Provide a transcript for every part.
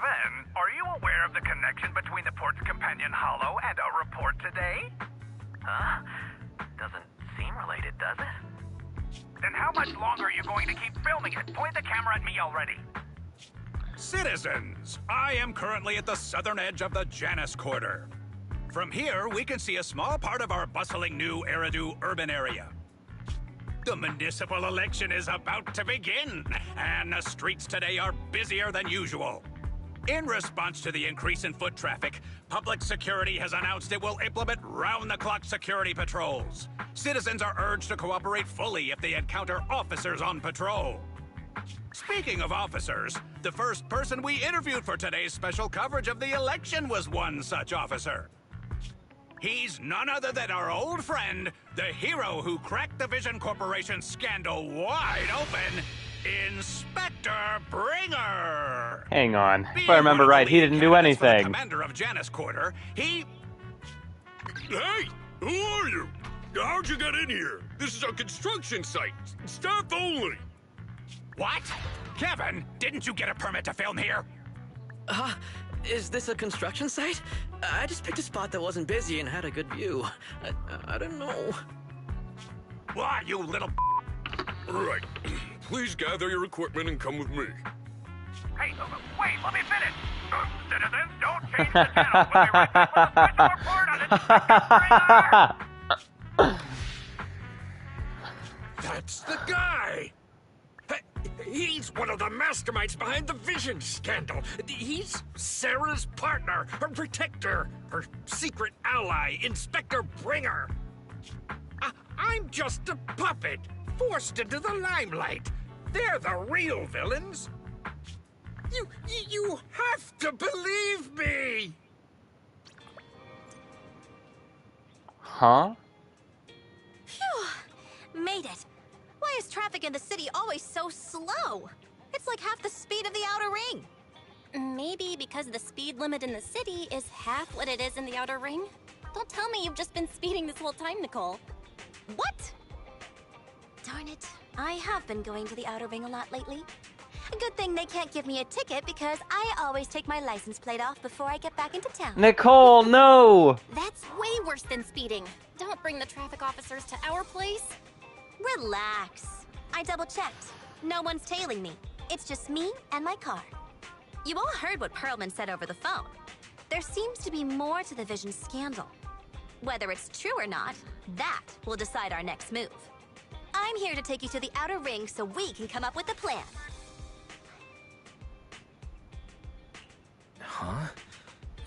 Kevin, are you aware of the connection between the port's companion hollow and our report today? Huh? Doesn't seem related, does it? Then how much longer are you going to keep filming it? Point the camera at me already. Citizens, I am currently at the southern edge of the Janus Quarter. From here, we can see a small part of our bustling new Eridu urban area. The municipal election is about to begin, and the streets today are busier than usual. In response to the increase in foot traffic, public security has announced it will implement round-the-clock security patrols. Citizens are urged to cooperate fully if they encounter officers on patrol. Speaking of officers, the first person we interviewed for today's special coverage of the election was one such officer. He's none other than our old friend, the hero who cracked the Vision Corporation scandal wide open, Inspector Bringer! Hang on. If I remember right, he didn't do anything. Commander of Janus Quarter, he... Hey! Who are you? How'd you get in here? This is a construction site. Staff only. What? Kevin, didn't you get a permit to film here? Is this a construction site? I just picked a spot that wasn't busy and had a good view. I don't know. Why, you little... Right. Please gather your equipment and come with me. Hey, wait, let me finish. Citizens, don't change the channel. We'll be right back with a special report on Inspector Bringer. That's the guy! He's one of the masterminds behind the Vision scandal. He's Sarah's partner, her protector, her secret ally, Inspector Bringer. I'm just a puppet, forced into the limelight. They're the real villains. You have to believe me! Huh? Phew! Made it. Why is traffic in the city always so slow? It's like half the speed of the outer ring. Maybe because the speed limit in the city is half what it is in the outer ring? Don't tell me you've just been speeding this whole time, Nicole. What? Darn it. I have been going to the outer ring a lot lately. A good thing they can't give me a ticket because I always take my license plate off before I get back into town. Nicole, no! That's way worse than speeding. Don't bring the traffic officers to our place. Relax. I double-checked. No one's tailing me. It's just me and my car. You all heard what Perlman said over the phone. There seems to be more to the Vision scandal. Whether it's true or not, that will decide our next move. I'm here to take you to the outer ring so we can come up with a plan. Huh?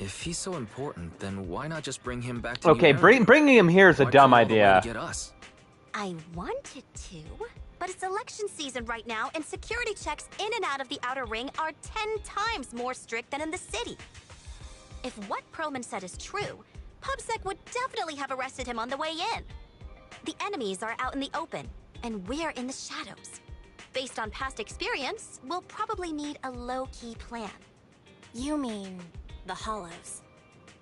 If he's so important, then why not just bring him back to Okay, bringing him here is a dumb idea. Get us? I wanted to, but it's election season right now, and security checks in and out of the outer ring are 10 times more strict than in the city. If what Perlman said is true, PubSec would definitely have arrested him on the way in. The enemies are out in the open, and we're in the shadows. Based on past experience, we'll probably need a low-key plan. You mean the hollows?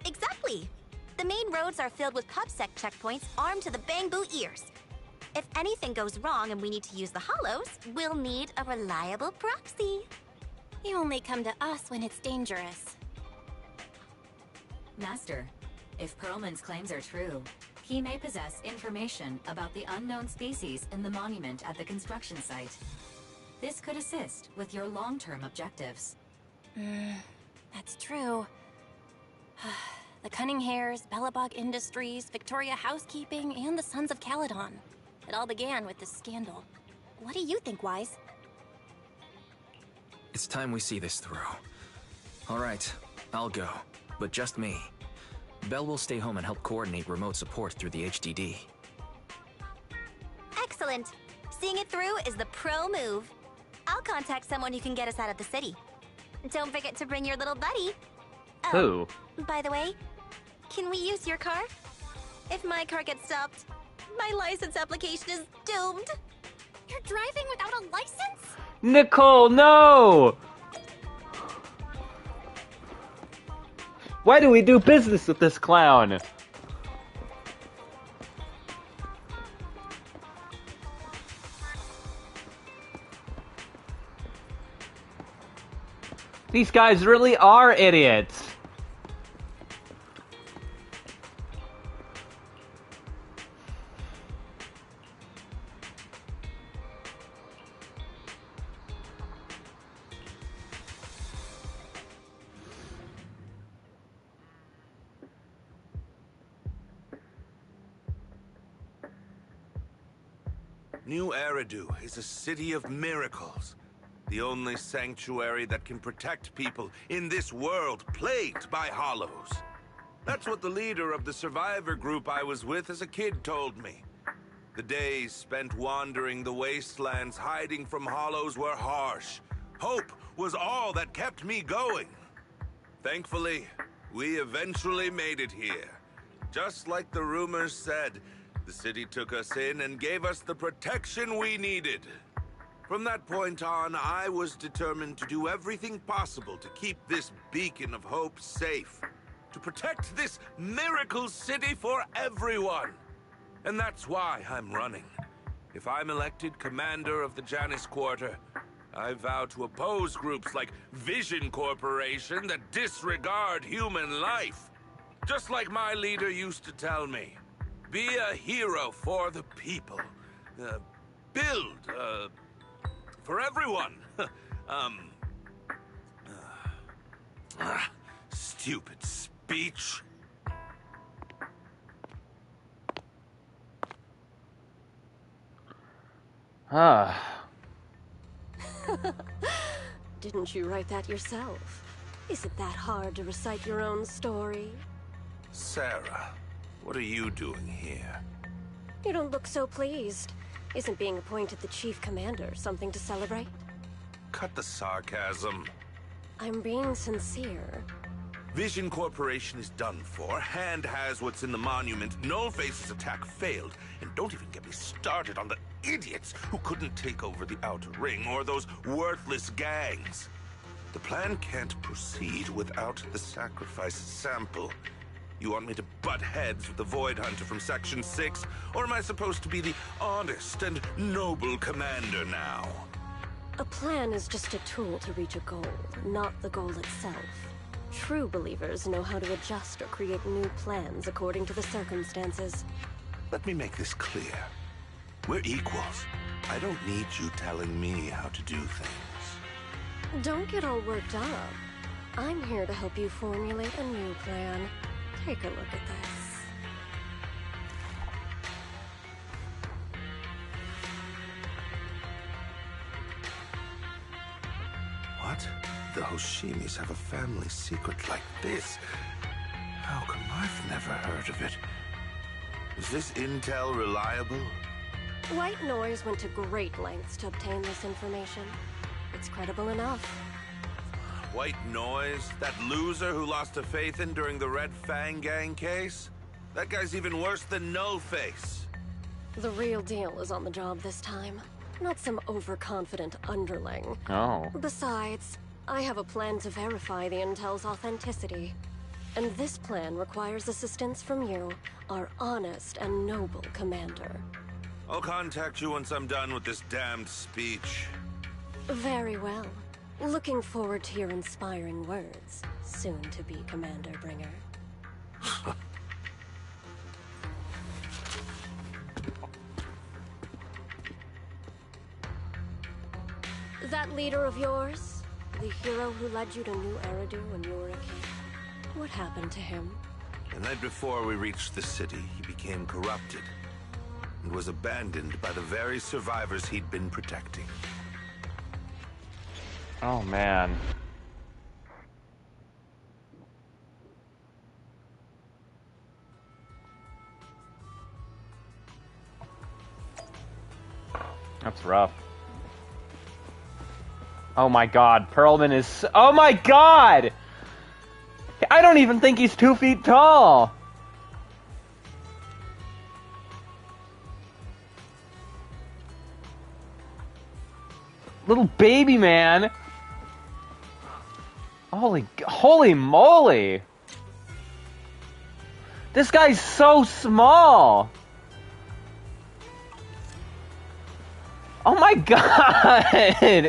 Exactly. The main roads are filled with PubSec checkpoints armed to the bang-boo ears. If anything goes wrong and we need to use the hollows, we'll need a reliable proxy. You only come to us when it's dangerous. Master, if Perlman's claims are true, he may possess information about the unknown species in the monument at the construction site. This could assist with your long-term objectives. That's true. The Cunning Hares, Bellabog Industries, Victoria Housekeeping, and the Sons of Caledon. It all began with this scandal. What do you think, Wise? It's time we see this through. All right, I'll go, but just me. Belle will stay home and help coordinate remote support through the HDD. Excellent. Seeing it through is the pro move. I'll contact someone who can get us out of the city. Don't forget to bring your little buddy. Who? By the way, can we use your car? If my car gets stopped, my license application is doomed. You're driving without a license? Nicole, no! Why do we do business with this clown? These guys really are idiots. New Eridu is a city of miracles. The only sanctuary that can protect people in this world plagued by hollows. That's what the leader of the survivor group I was with as a kid told me. The days spent wandering the wastelands hiding from hollows were harsh. Hope was all that kept me going. Thankfully, we eventually made it here. Just like the rumors said, the city took us in and gave us the protection we needed. From that point on, I was determined to do everything possible to keep this beacon of hope safe. To protect this miracle city for everyone. And that's why I'm running. If I'm elected commander of the Janus Quarter, I vow to oppose groups like Vision Corporation that disregard human life. Just like my leader used to tell me. Be a hero for the people. Build, for everyone. Stupid speech. Didn't you write that yourself? Is it that hard to recite your own story? Sarah, what are you doing here? You don't look so pleased. Isn't being appointed the chief commander something to celebrate? Cut the sarcasm. I'm being sincere. Vision Corporation is done for. Hand has what's in the monument. Nullface's attack failed. And don't even get me started on the idiots who couldn't take over the Outer Ring or those worthless gangs. The plan can't proceed without the sacrifice sample. You want me to butt heads with the Void Hunter from Section 6? Or am I supposed to be the honest and noble commander now? A plan is just a tool to reach a goal, not the goal itself. True believers know how to adjust or create new plans according to the circumstances. Let me make this clear. We're equals. I don't need you telling me how to do things. Don't get all worked up. I'm here to help you formulate a new plan. Take a look at this. What? The Hoshimis have a family secret like this? How come I've never heard of it? Is this intel reliable? White Noise went to great lengths to obtain this information. It's credible enough. White Noise? That loser who lost to Phaethon during the Red Fang Gang case? That guy's even worse than Nullface. The real deal is on the job this time. Not some overconfident underling. Oh. Besides, I have a plan to verify the intel's authenticity. And this plan requires assistance from you, our honest and noble commander. I'll contact you once I'm done with this damned speech. Very well. Looking forward to your inspiring words, soon to be Commander Bringer. That leader of yours, the hero who led you to New Eridu when you were a kid, what happened to him? The night before we reached the city, he became corrupted and was abandoned by the very survivors he'd been protecting. Oh, man. That's rough. Oh my god, Perlman is... Oh my god! I don't even think he's 2 feet tall! Little baby man! Holy moly! This guy's so small! Oh my god!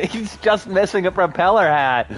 He's just missing a propeller hat.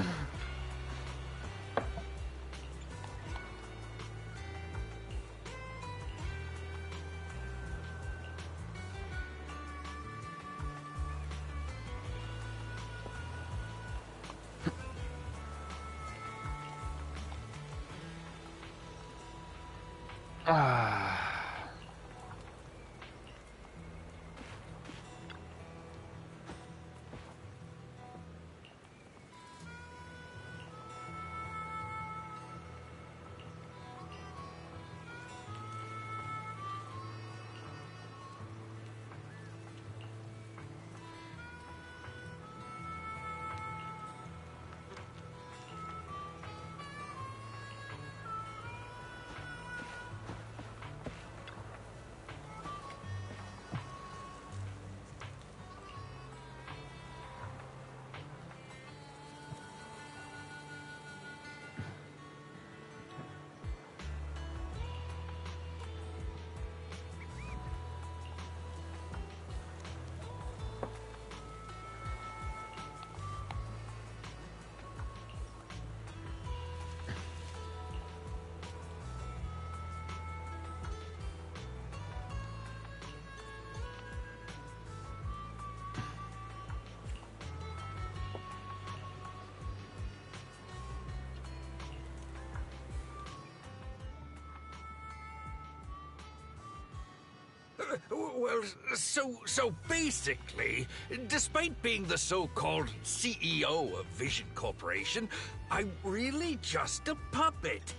Well, so basically, despite being the so-called CEO of Vision Corporation, I'm really just a puppet.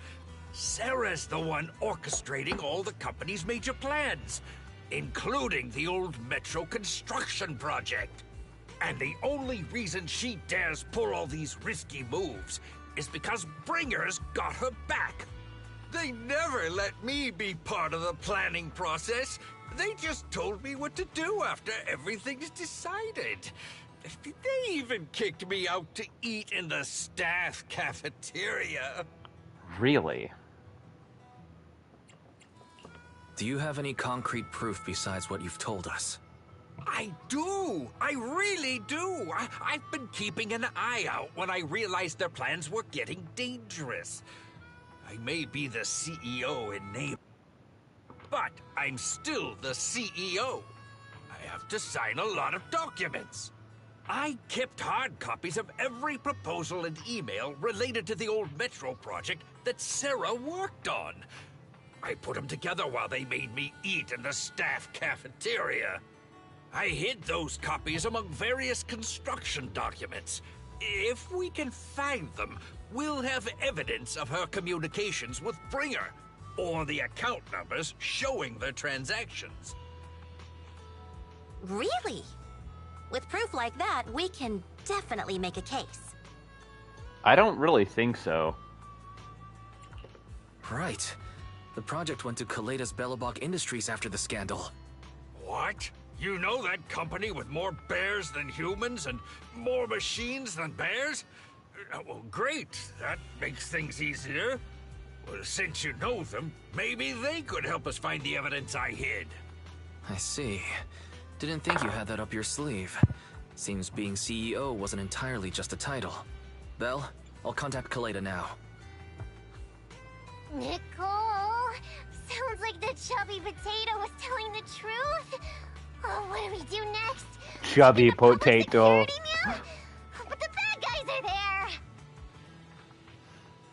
Sarah's the one orchestrating all the company's major plans, including the old metro construction project. And the only reason she dares pull all these risky moves is because Bringer's got her back. They never let me be part of the planning process. They just told me what to do after everything's decided. They even kicked me out to eat in the staff cafeteria. Really? Do you have any concrete proof besides what you've told us? I do! I really do! I've been keeping an eye out when I realized their plans were getting dangerous. I may be the CEO in name, but I'm still the CEO. I have to sign a lot of documents. I kept hard copies of every proposal and email related to the old Metro project that Sarah worked on. I put them together while they made me eat in the staff cafeteria. I hid those copies among various construction documents. If we can find them, we'll have evidence of her communications with Bringer, or the account numbers showing their transactions. Really? With proof like that, we can definitely make a case. I don't really think so. Right. The project went to Kaleda's Belobog Industries after the scandal. What? You know that company with more bears than humans and more machines than bears? Well, great. That makes things easier. Well, since you know them, maybe they could help us find the evidence I hid. I see. Didn't think you had that up your sleeve. Seems being CEO wasn't entirely just a title. Belle, I'll contact Kaleda now. Nicole! Sounds like the chubby potato was telling the truth. Oh, what do we do next? Chubby potato. But the bad guys are there!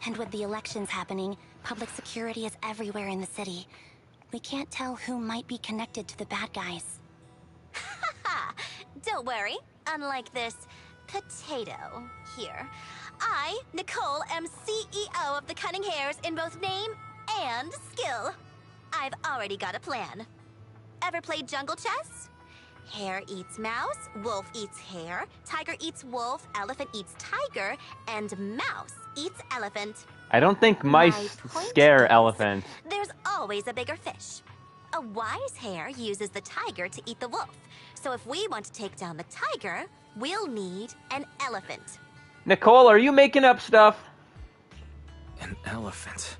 And with the elections happening, public security is everywhere in the city. We can't tell who might be connected to the bad guys. Haha! Don't worry. Unlike this potato here, I, Nicole, am CEO of the Cunning Hares in both name and skill. I've already got a plan. Ever played jungle chess? Hare eats mouse, wolf eats hare, tiger eats wolf, elephant eats tiger, and mouse eats elephant. I don't think mice scare elephants. There's always a bigger fish. A wise hare uses the tiger to eat the wolf. So if we want to take down the tiger, we'll need an elephant. Nicole, are you making up stuff? An elephant.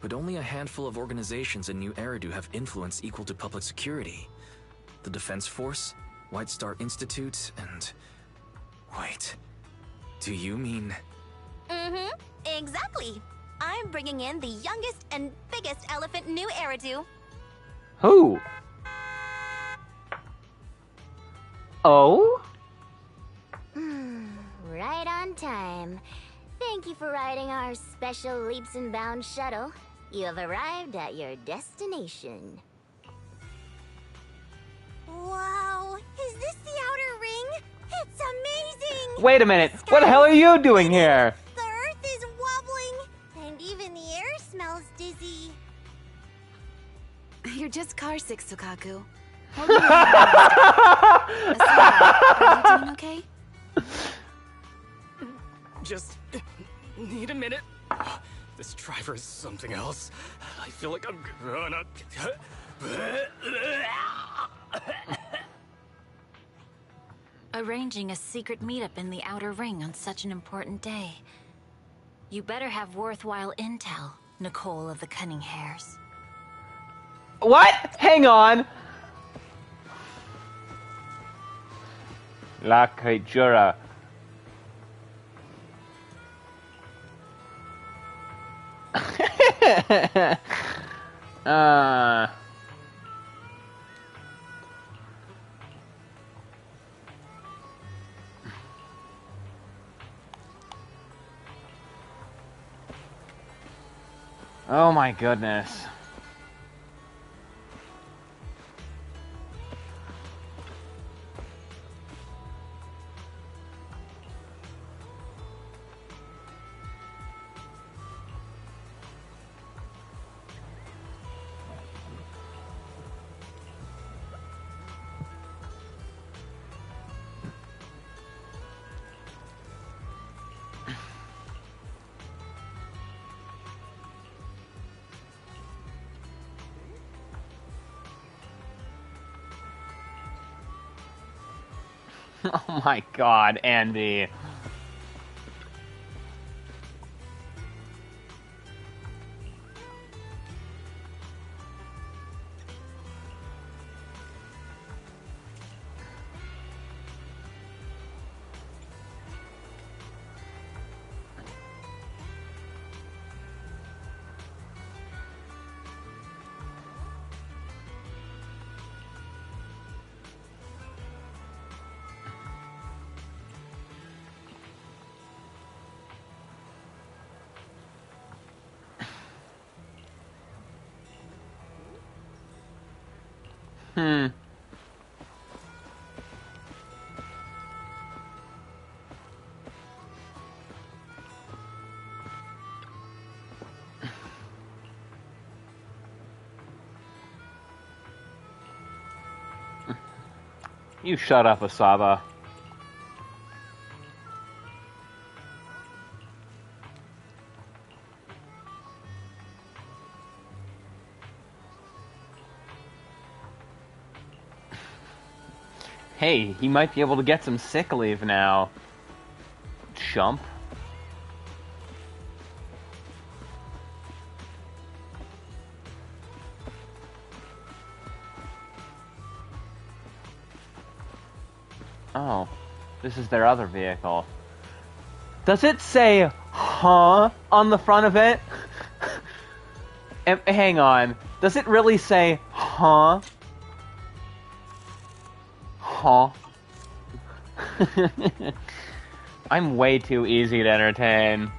But only a handful of organizations in New Eridu have influence equal to public security. The Defense Force, White Star Institute, and... Wait. Do you mean... Mm-hmm. Exactly. I'm bringing in the youngest and biggest elephant in New Eridu. Who? Oh? Right on time. Thank you for riding our special leaps and bounds shuttle. You have arrived at your destination. Wow, is this the outer ring? It's amazing! Wait a minute. What the hell are you doing here? The earth is wobbling, and even the air smells dizzy. You're just carsick, Sukaku. Hold your hand. Aside, are you doing okay? Just need a minute. This driver is something else. I feel like I'm gonna... Arranging a secret meetup in the Outer Ring on such an important day. You better have worthwhile intel, Nicole of the Cunning Hairs. What? Hang on. La Creatura. Oh my goodness. Oh my god, Andy. You shut up, Asaba. Hey, he might be able to get some sick leave now. Chump. Oh, this is their other vehicle. Does it say, huh, on the front of it? Hang on. Does it really say, huh? Huh? I'm way too easy to entertain.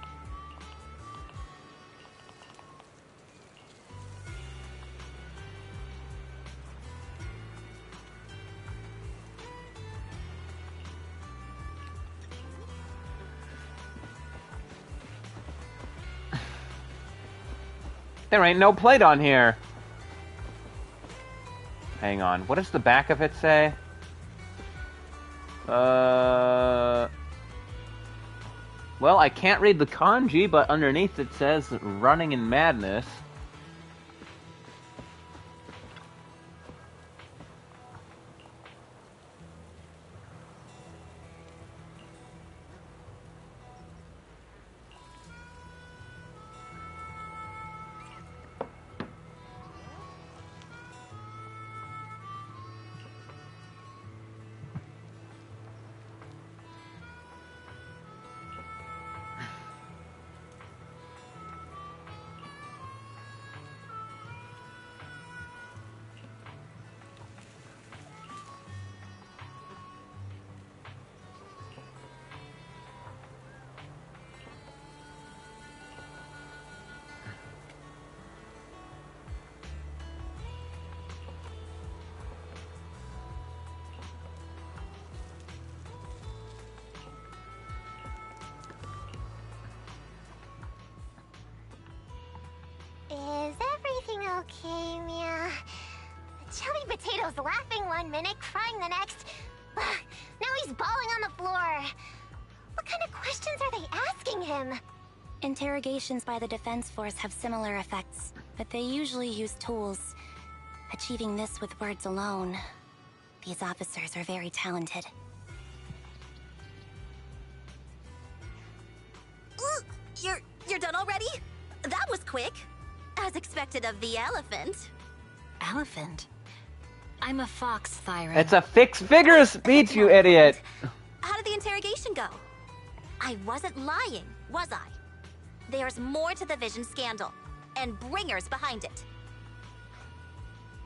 There ain't no plate on here. Hang on. What does the back of it say? Well, I can't read the kanji, but underneath it says running in madness. Okay, Mia. Chubby Potato's laughing one minute, crying the next. Now he's bawling on the floor. What kind of questions are they asking him? Interrogations by the Defense Force have similar effects, but they usually use tools. Achieving this with words alone. These officers are very talented. You're done already? That was quick. As expected of the elephant. Elephant? I'm a fox, Thyra. It's a fixed figure speech, you idiot. How did the interrogation go? I wasn't lying, was I? There's more to the Vision scandal, and Bringer's behind it.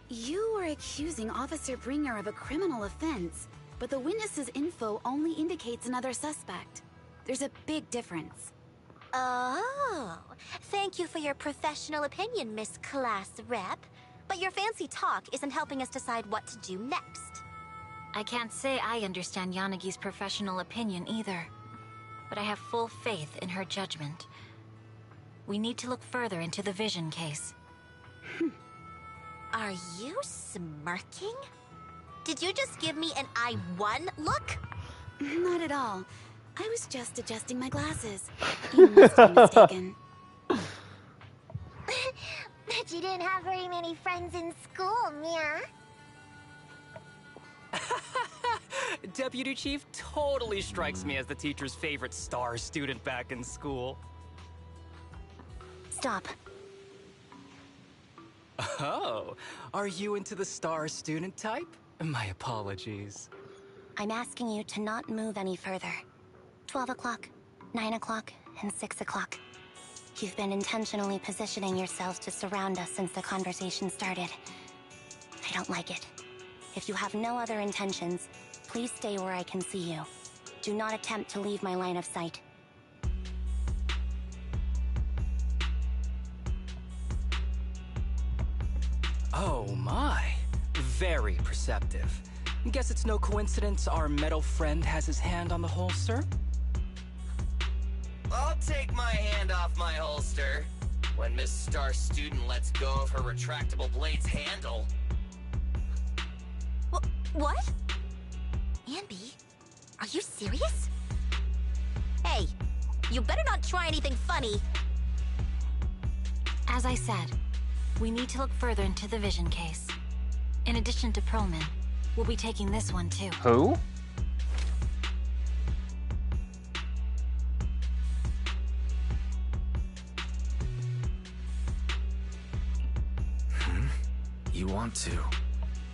You were accusing Officer Bringer of a criminal offense, but the witness's info only indicates another suspect. There's a big difference. Oh, thank you for your professional opinion, Miss Class Rep. But your fancy talk isn't helping us decide what to do next. I can't say I understand Yanagi's professional opinion either, but I have full faith in her judgment. We need to look further into the Vision case. Are you smirking? Did you just give me an I won look? Not at all. I was just adjusting my glasses. You must be mistaken. Bet you didn't have very many friends in school, Mia. Deputy Chief totally strikes me as the teacher's favorite star student back in school. Stop. Oh, are you into the star student type? My apologies. I'm asking you to not move any further. 12 o'clock, 9 o'clock, and 6 o'clock. You've been intentionally positioning yourselves to surround us since the conversation started. I don't like it. If you have no other intentions, please stay where I can see you. Do not attempt to leave my line of sight. Oh my, very perceptive. Guess it's no coincidence our metal friend has his hand on the holster? I'll take my hand off my holster when Miss Star Student lets go of her retractable blade's handle. What? Ambi, are you serious? Hey, you better not try anything funny. As I said, we need to look further into the Vision case. In addition to Perlman, we'll be taking this one too. Who? You want to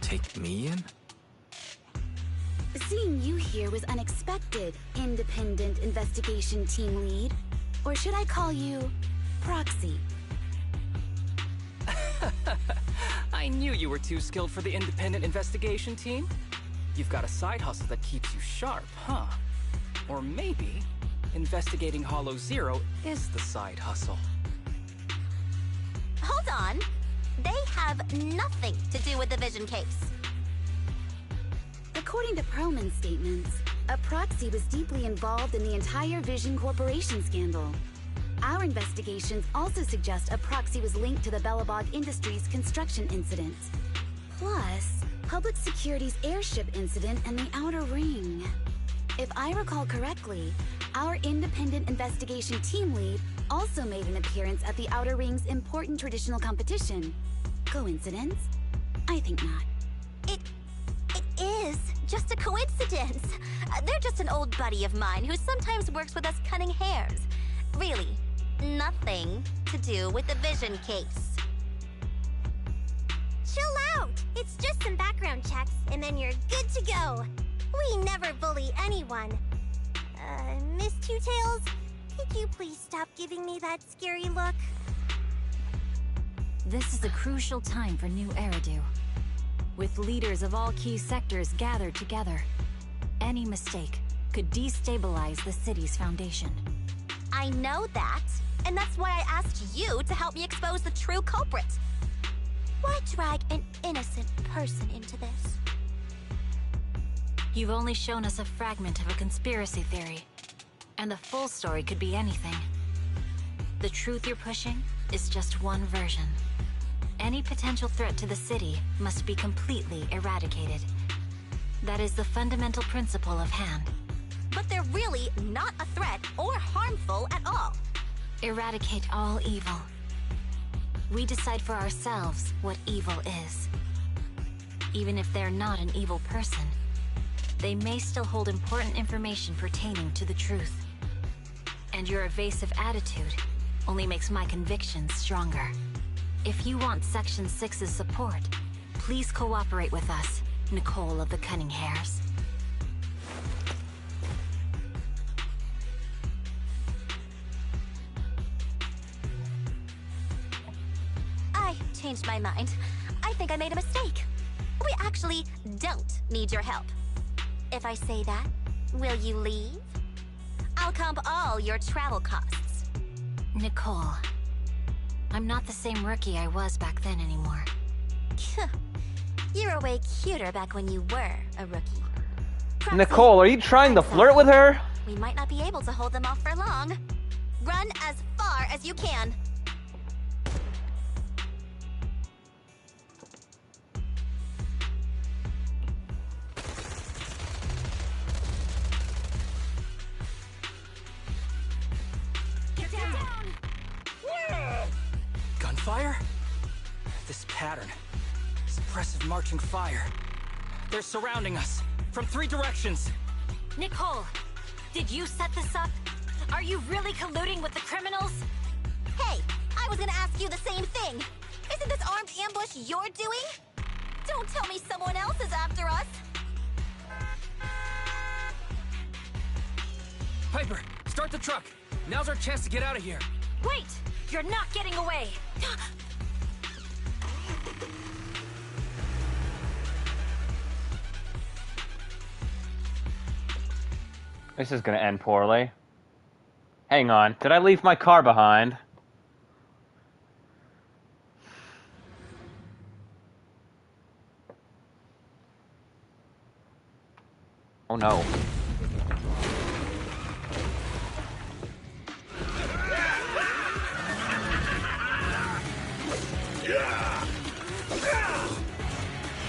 take me in? Seeing you here was unexpected, Independent Investigation Team Lead. Or should I call you Proxy? I knew you were too skilled for the independent investigation team. You've got a side hustle that keeps you sharp, huh? Or maybe investigating Hollow Zero is the side hustle. Hold on. They have nothing to do with the Vision case. According to Perlman's statements, a proxy was deeply involved in the entire Vision Corporation scandal. Our investigations also suggest a proxy was linked to the Bellabog Industries construction incident. Plus, Public Security's airship incident and the Outer Ring. If I recall correctly, our independent investigation team lead also made an appearance at the Outer Ring's important traditional competition. Coincidence? I think not. It is just a coincidence. They're just an old buddy of mine who sometimes works with us cunning hares. Really, nothing to do with the Vision case. Chill out! It's just some background checks, and then you're good to go. We never bully anyone. Miss Two-Tails, could you please stop giving me that scary look? This is a crucial time for New Eridu. With leaders of all key sectors gathered together, any mistake could destabilize the city's foundation. I know that, and that's why I asked you to help me expose the true culprit. Why drag an innocent person into this? You've only shown us a fragment of a conspiracy theory, and the full story could be anything. The truth you're pushing is just one version, Any potential threat to the city must be completely eradicated. That is the fundamental principle of hand. But they're really not a threat or harmful at all. Eradicate all evil. We decide for ourselves what evil is. Even if they're not an evil person, they may still hold important information pertaining to the truth. And your evasive attitude only makes my convictions stronger. If you want Section 6's support, please cooperate with us, Nicole of the Cunning Hairs. I changed my mind. I think I made a mistake. We actually don't need your help. If I say that, will you leave? I'll comp all your travel costs. Nicole, I'm not the same rookie I was back then anymore. You were way cuter back when you were a rookie. Proxy, Nicole, are you trying to flirt with her? we might not be able to hold them off for long. Run as far as you can. Get down! Gunfire? This pattern. Suppressive marching fire. They're surrounding us. From 3 directions. Nicole, did you set this up? Are you really colluding with the criminals? Hey, I was gonna ask you the same thing. Isn't this armed ambush you're doing? Don't tell me someone else is after us. Piper, start the truck. Now's our chance to get out of here. Wait! You're not getting away! This is gonna end poorly. Hang on, did I leave my car behind? Oh no.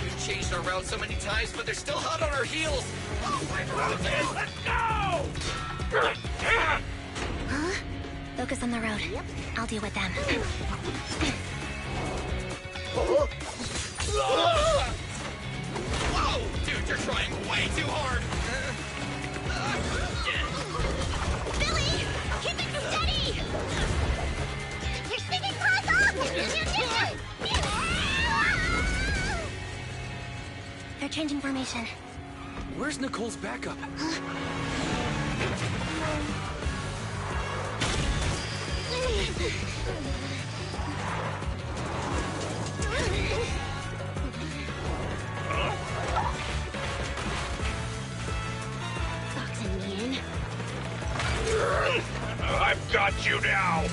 We've changed our route so many times, but they're still hot on our heels. Oh my God, let's go! Huh? Focus on the road. I'll deal with them. Whoa! Dude, you're trying way too hard! Billy! Keep it steady! You're sticking close up! They're changing formation. Where's Nicole's backup? Boxing me in. I've got you now!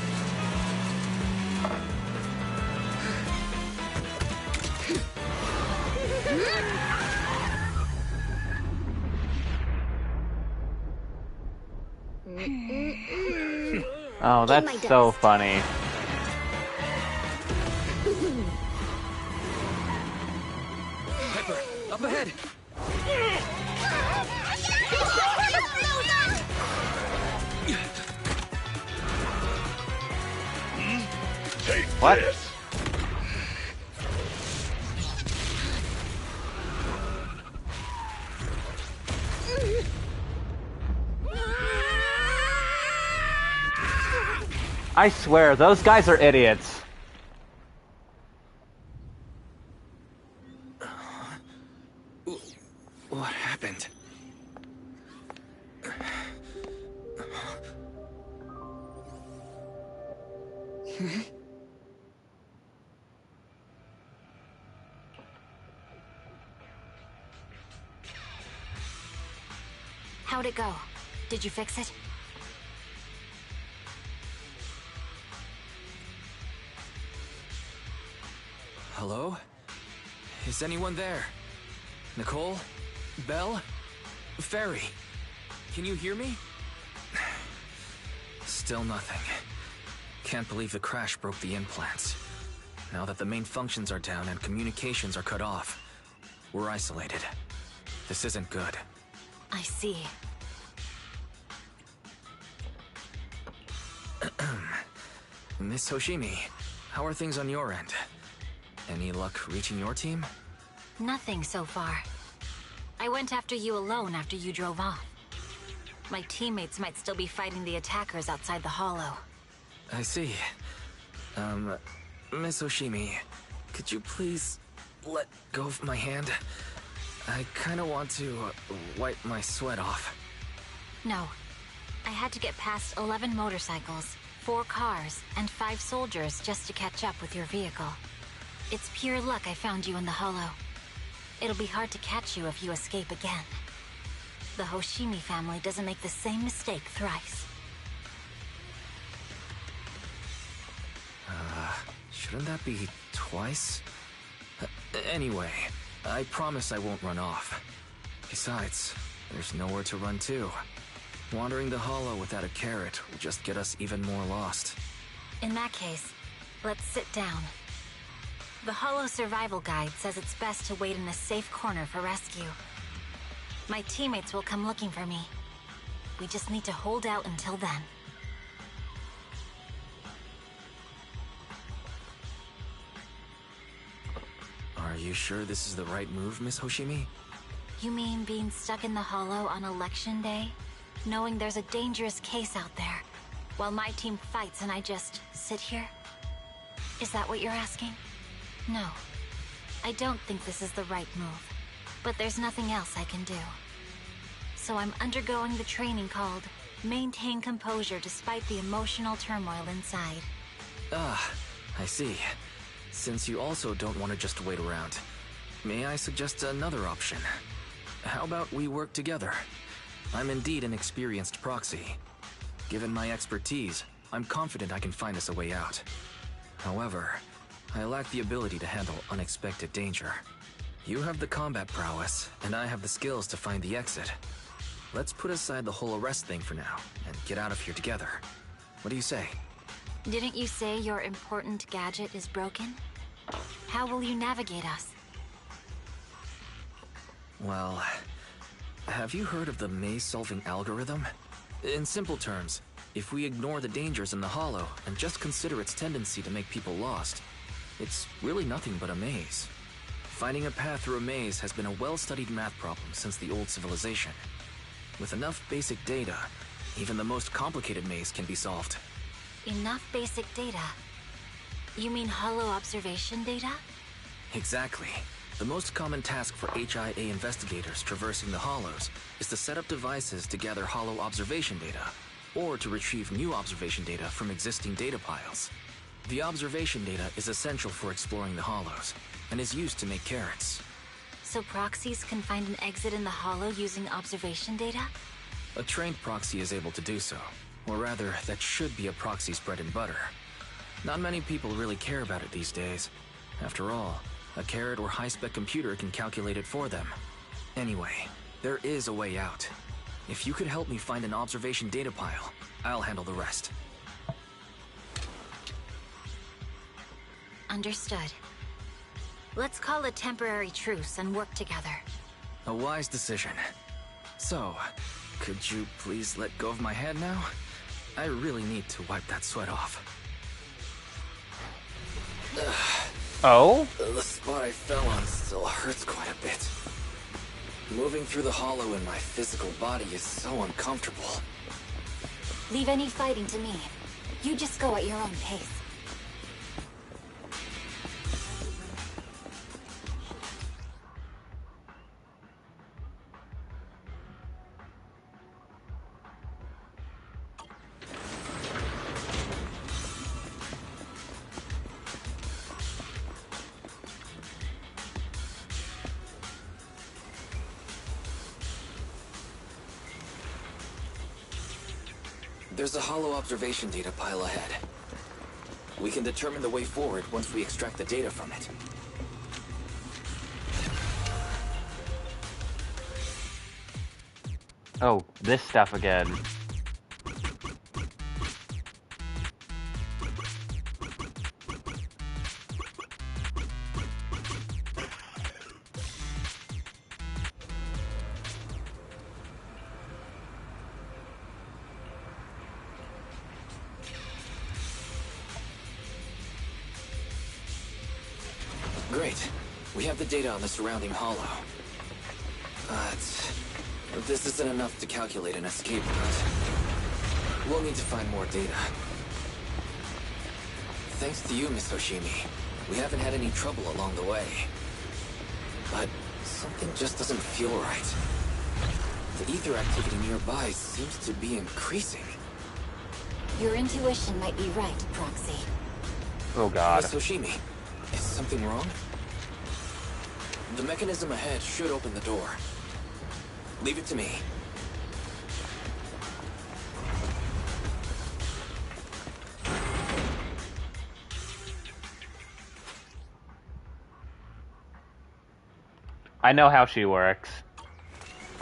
Oh, that's so funny. Piper, up ahead! Take What? this! I swear, those guys are idiots. What happened? How'd it go? Did you fix it? Hello? Is anyone there? Nicole? Belle? Ferry? Can you hear me? Still nothing. Can't believe the crash broke the implants. now that the main functions are down and communications are cut off, we're isolated. This isn't good. I see. Miss Hoshimi, how are things on your end? Any luck reaching your team? Nothing so far. I went after you alone after you drove off. My teammates might still be fighting the attackers outside the Hollow. I see. Miss Hoshimi, could you please let go of my hand? I kinda want to wipe my sweat off. No. I had to get past 11 motorcycles, 4 cars, and 5 soldiers just to catch up with your vehicle. It's pure luck I found you in the Hollow. It'll be hard to catch you if you escape again. The Hoshimi family doesn't make the same mistake thrice. Shouldn't that be twice? Anyway, I promise I won't run off. Besides, there's nowhere to run to. Wandering the Hollow without a carrot will just get us even more lost. In that case, let's sit down. The Hollow Survival Guide says it's best to wait in a safe corner for rescue. My teammates will come looking for me. We just need to hold out until then. Are you sure this is the right move, Miss Hoshimi? You mean being stuck in the Hollow on election day? Knowing there's a dangerous case out there, while my team fights and I just sit here? Is that what you're asking? No. I don't think this is the right move, but there's nothing else I can do. So I'm undergoing the training called Maintain Composure Despite the Emotional Turmoil Inside. Ah, I see. Since you also don't want to just wait around, may I suggest another option? How about we work together? I'm indeed an experienced proxy. Given my expertise, I'm confident I can find us a way out. However, I lack the ability to handle unexpected danger. You have the combat prowess, and I have the skills to find the exit. Let's put aside the whole arrest thing for now, and get out of here together. What do you say? Didn't you say your important gadget is broken? How will you navigate us? Well, have you heard of the maze-solving algorithm? In simple terms, if we ignore the dangers in the Hollow and just consider its tendency to make people lost, it's really nothing but a maze. Finding a path through a maze has been a well-studied math problem since the old civilization. With enough basic data, even the most complicated maze can be solved. Enough basic data? You mean Hollow observation data? Exactly. The most common task for HIA investigators traversing the Hollows is to set up devices to gather Hollow observation data, or to retrieve new observation data from existing data piles. The observation data is essential for exploring the Hollows, and is used to make carrots. So proxies can find an exit in the Hollow using observation data? A trained proxy is able to do so, or rather, that should be a proxy's bread and butter. Not many people really care about it these days. After all, a carrot or high-spec computer can calculate it for them. Anyway, there is a way out. If you could help me find an observation data pile, I'll handle the rest. Understood. Let's call a temporary truce and work together. A wise decision. So, could you please let go of my head now? I really need to wipe that sweat off. Oh? The spot I fell on still hurts quite a bit. Moving through the Hollow in my physical body is so uncomfortable. Leave any fighting to me. You just go at your own pace. There's a Hollow observation data pile ahead. We can determine the way forward once we extract the data from it. Oh, this stuff again. Great. We have the data on the surrounding hollow. But this isn't enough to calculate an escape route. We'll need to find more data. Thanks to you, Miss Hoshimi, we haven't had any trouble along the way. But something just doesn't feel right. The ether activity nearby seems to be increasing. Your intuition might be right, Proxy. Oh god. Miss Hoshimi, is something wrong? The mechanism ahead should open the door. Leave it to me. I know how she works.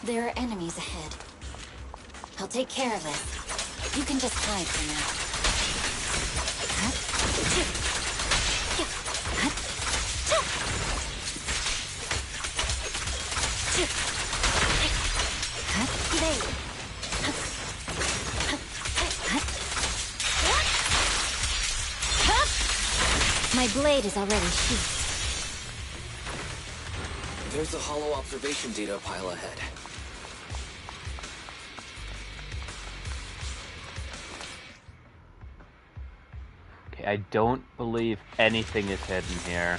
There are enemies ahead. I'll take care of this. You can just hide for now. My blade is already sheathed. There's a hollow observation data pile ahead. Okay, I don't believe anything is hidden here.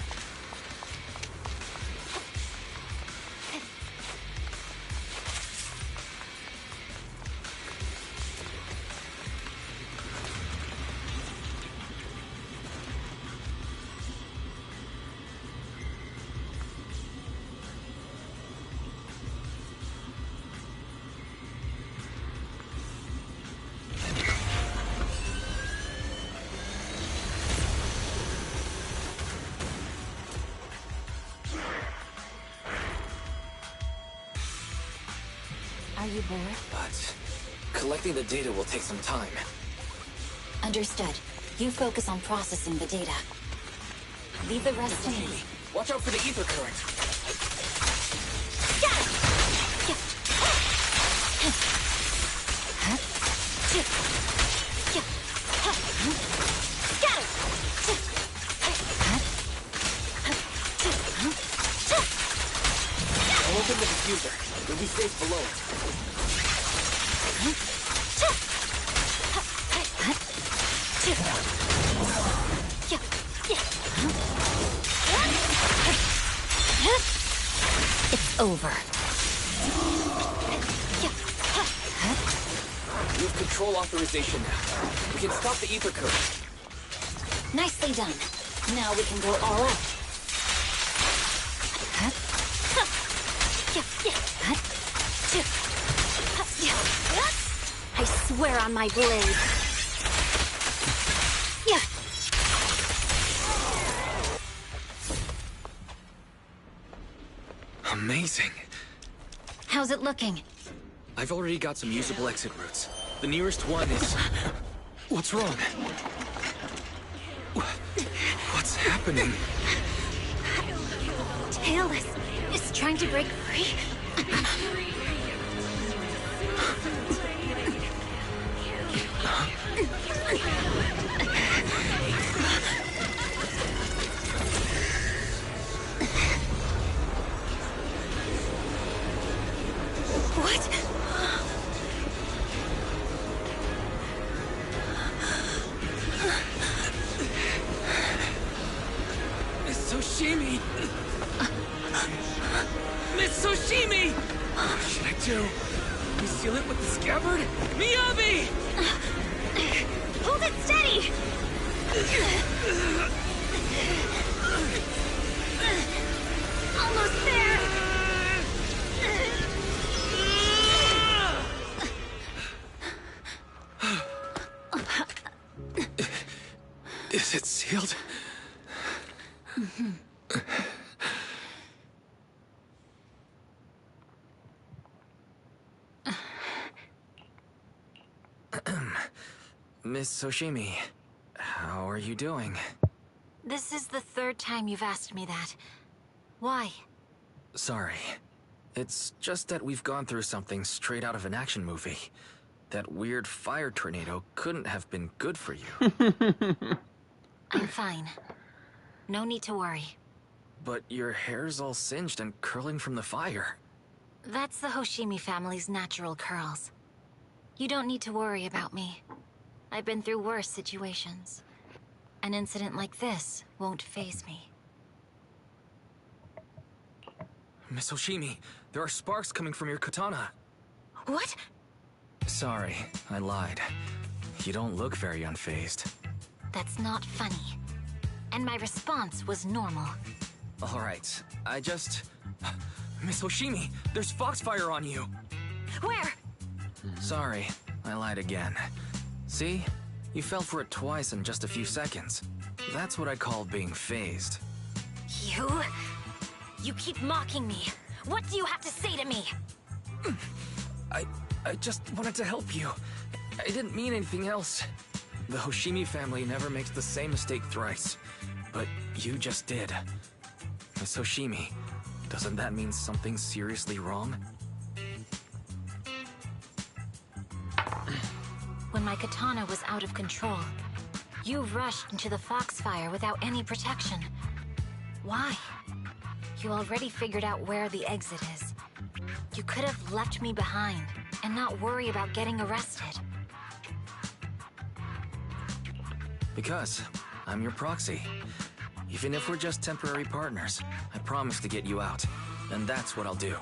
Are you bored? But collecting the data will take some time. Understood. You focus on processing the data. Leave the rest to me. Watch out for the ether current. I'll open the diffuser. You'll be safe below it. It's over. We have control authorization now. We can stop the ether current. Nicely done. Now we can go all out. I swear on my blade. Amazing. How's it looking? I've already got some usable exit routes. The nearest one is... What's wrong? What's happening? Tailless is trying to break free. What? Miss Hoshimi! Miss Hoshimi! What should I do? Reseal it with the scabbard? Miyabi! Hold it steady! Almost there! Is it sealed? Miss Hoshimi, how are you doing? This is the third time you've asked me that. Why? Sorry. It's just that we've gone through something straight out of an action movie. That weird fire tornado couldn't have been good for you. I'm fine. No need to worry. but your hair's all singed and curling from the fire. That's the Hoshimi family's natural curls. You don't need to worry about me. I've been through worse situations. An incident like this won't faze me. Miss Hoshimi, there are sparks coming from your katana. What? Sorry, I lied. You don't look very unfazed. That's not funny. And my response was normal. Alright, Miss Hoshimi, there's foxfire on you! Where? Sorry, I lied again. See? You fell for it twice in just a few seconds. That's what I call being phased. You keep mocking me. What do you have to say to me? I just wanted to help you. I didn't mean anything else. The Hoshimi family never makes the same mistake thrice. But you just did. Miss Hoshimi, doesn't that mean something seriously wrong? When my katana was out of control, you rushed into the foxfire without any protection. Why? You already figured out where the exit is. You could have left me behind and not worry about getting arrested. Because I'm your proxy. Even if we're just temporary partners, I promise to get you out. And that's what I'll do.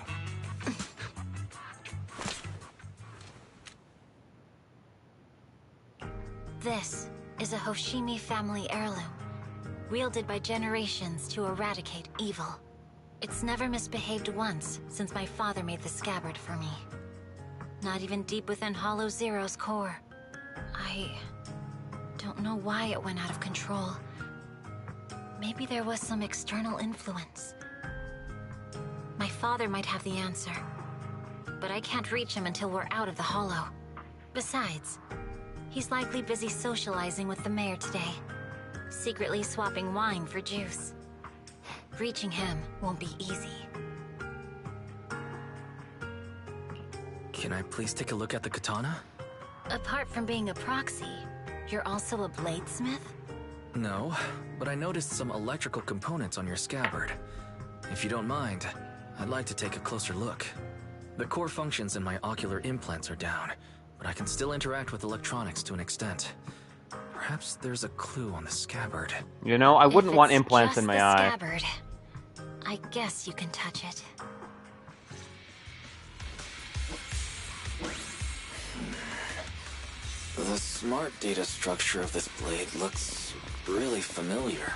This is a Hoshimi family heirloom, wielded by generations to eradicate evil. It's never misbehaved once since my father made the scabbard for me. Not even deep within Hollow Zero's core. I don't know why it went out of control. Maybe there was some external influence. My father might have the answer, but I can't reach him until we're out of the Hollow. Besides, he's likely busy socializing with the mayor today, secretly swapping wine for juice. Reaching him won't be easy. Can I please take a look at the katana? Apart from being a proxy, you're also a bladesmith? No, but I noticed some electrical components on your scabbard. If you don't mind, I'd like to take a closer look. The core functions in my ocular implants are down, but I can still interact with electronics to an extent. Perhaps there's a clue on the scabbard. You know, I wouldn't want implants just in my the eye. Scabbard, I guess you can touch it. The smart data structure of this blade looks really familiar.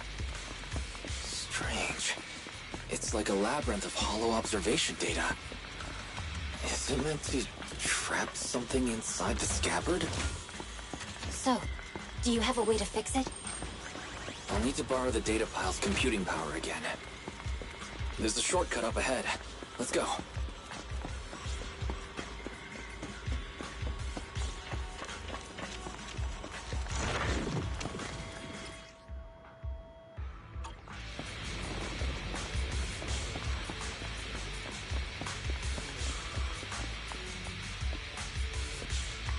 Strange. It's like a labyrinth of hollow observation data. Is it meant to trap something inside the scabbard? So, do you have a way to fix it? I'll need to borrow the data pile's computing power again. There's a shortcut up ahead. Let's go.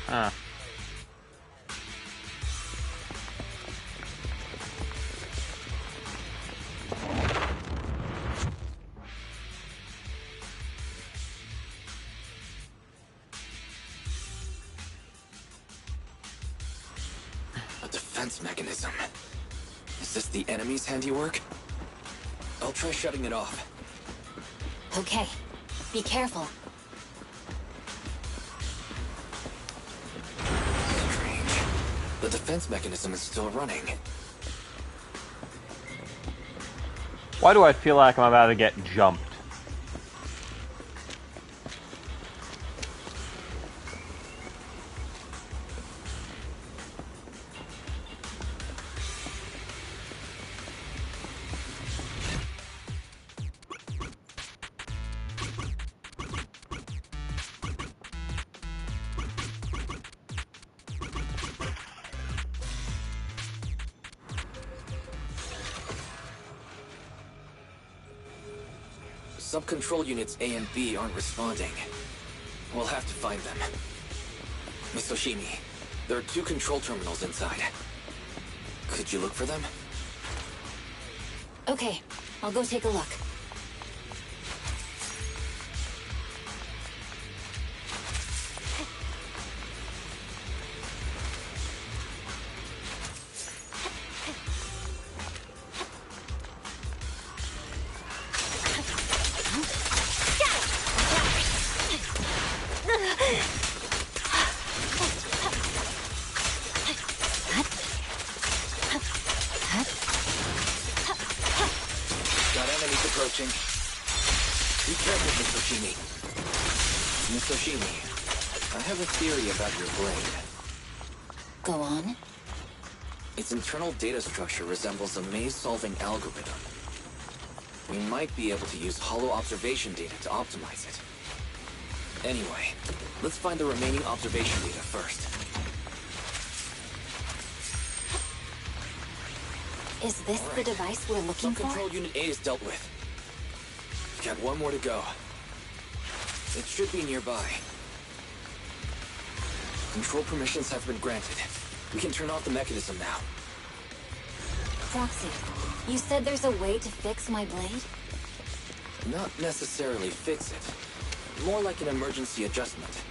Huh. A defense mechanism. Is this the enemy's handiwork? I'll try shutting it off. Okay, be careful. The defense mechanism is still running. Why do I feel like I'm about to get jumped? Sub-control units A and B aren't responding. We'll have to find them. Miss Hoshimi, there are 2 control terminals inside. Could you look for them? Okay, I'll go take a look. Got enemies approaching. Be careful, Miss Oshimi. Miss Oshimi, I have a theory about your blade. Go on. Its internal data structure resembles a maze-solving algorithm. We might be able to use hollow observation data to optimize it. Anyway, let's find the remaining observation data first. Is this the device we're looking for? Control Unit A is dealt with. Got one more to go. It should be nearby. Control permissions have been granted. We can turn off the mechanism now. Proxy, you said there's a way to fix my blade? Not necessarily fix it. More like an emergency adjustment.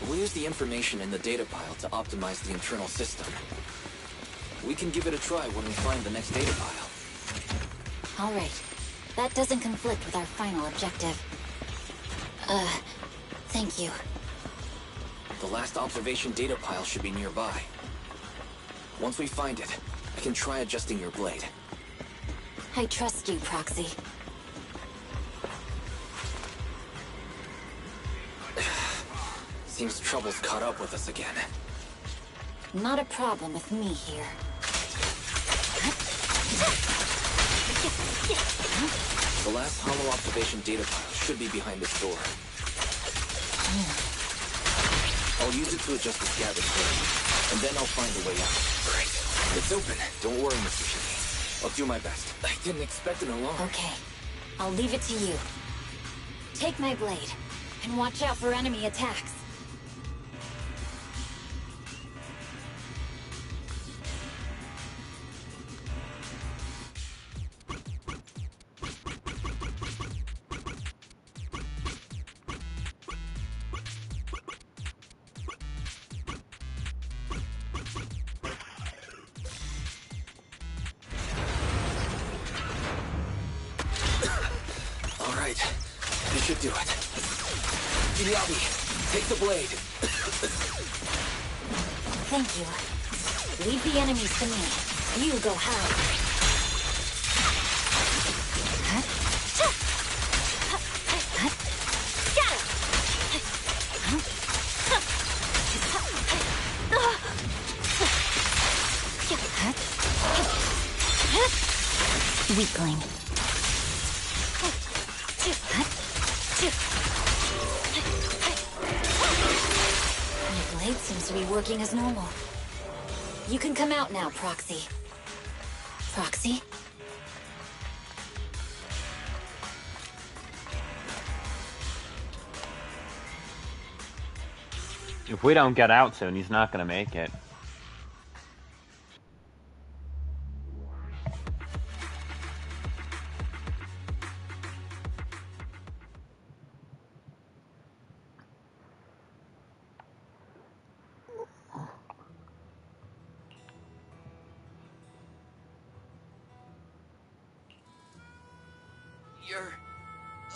We'll use the information in the data pile to optimize the internal system. We can give it a try when we find the next data pile. All right. That doesn't conflict with our final objective. Thank you. The last observation data pile should be nearby. Once we find it, I can try adjusting your blade. I trust you, Proxy. Seems trouble's caught up with us again. Not a problem with me here. The last hollow observation data pile should be behind this door. I'll use it to adjust the scavenge code, and then I'll find a way out. Great. It's open. Don't worry, Mr. Shiki. I'll do my best. I didn't expect an alarm. Okay. I'll leave it to you. Take my blade, and watch out for enemy attacks. This should do it. Miyabi, take the blade. Thank you. Leave the enemies to me. You go hide. Weakling. My blade seems to be working as normal. You can come out now, Proxy. Proxy? If we don't get out soon, he's not gonna make it. You're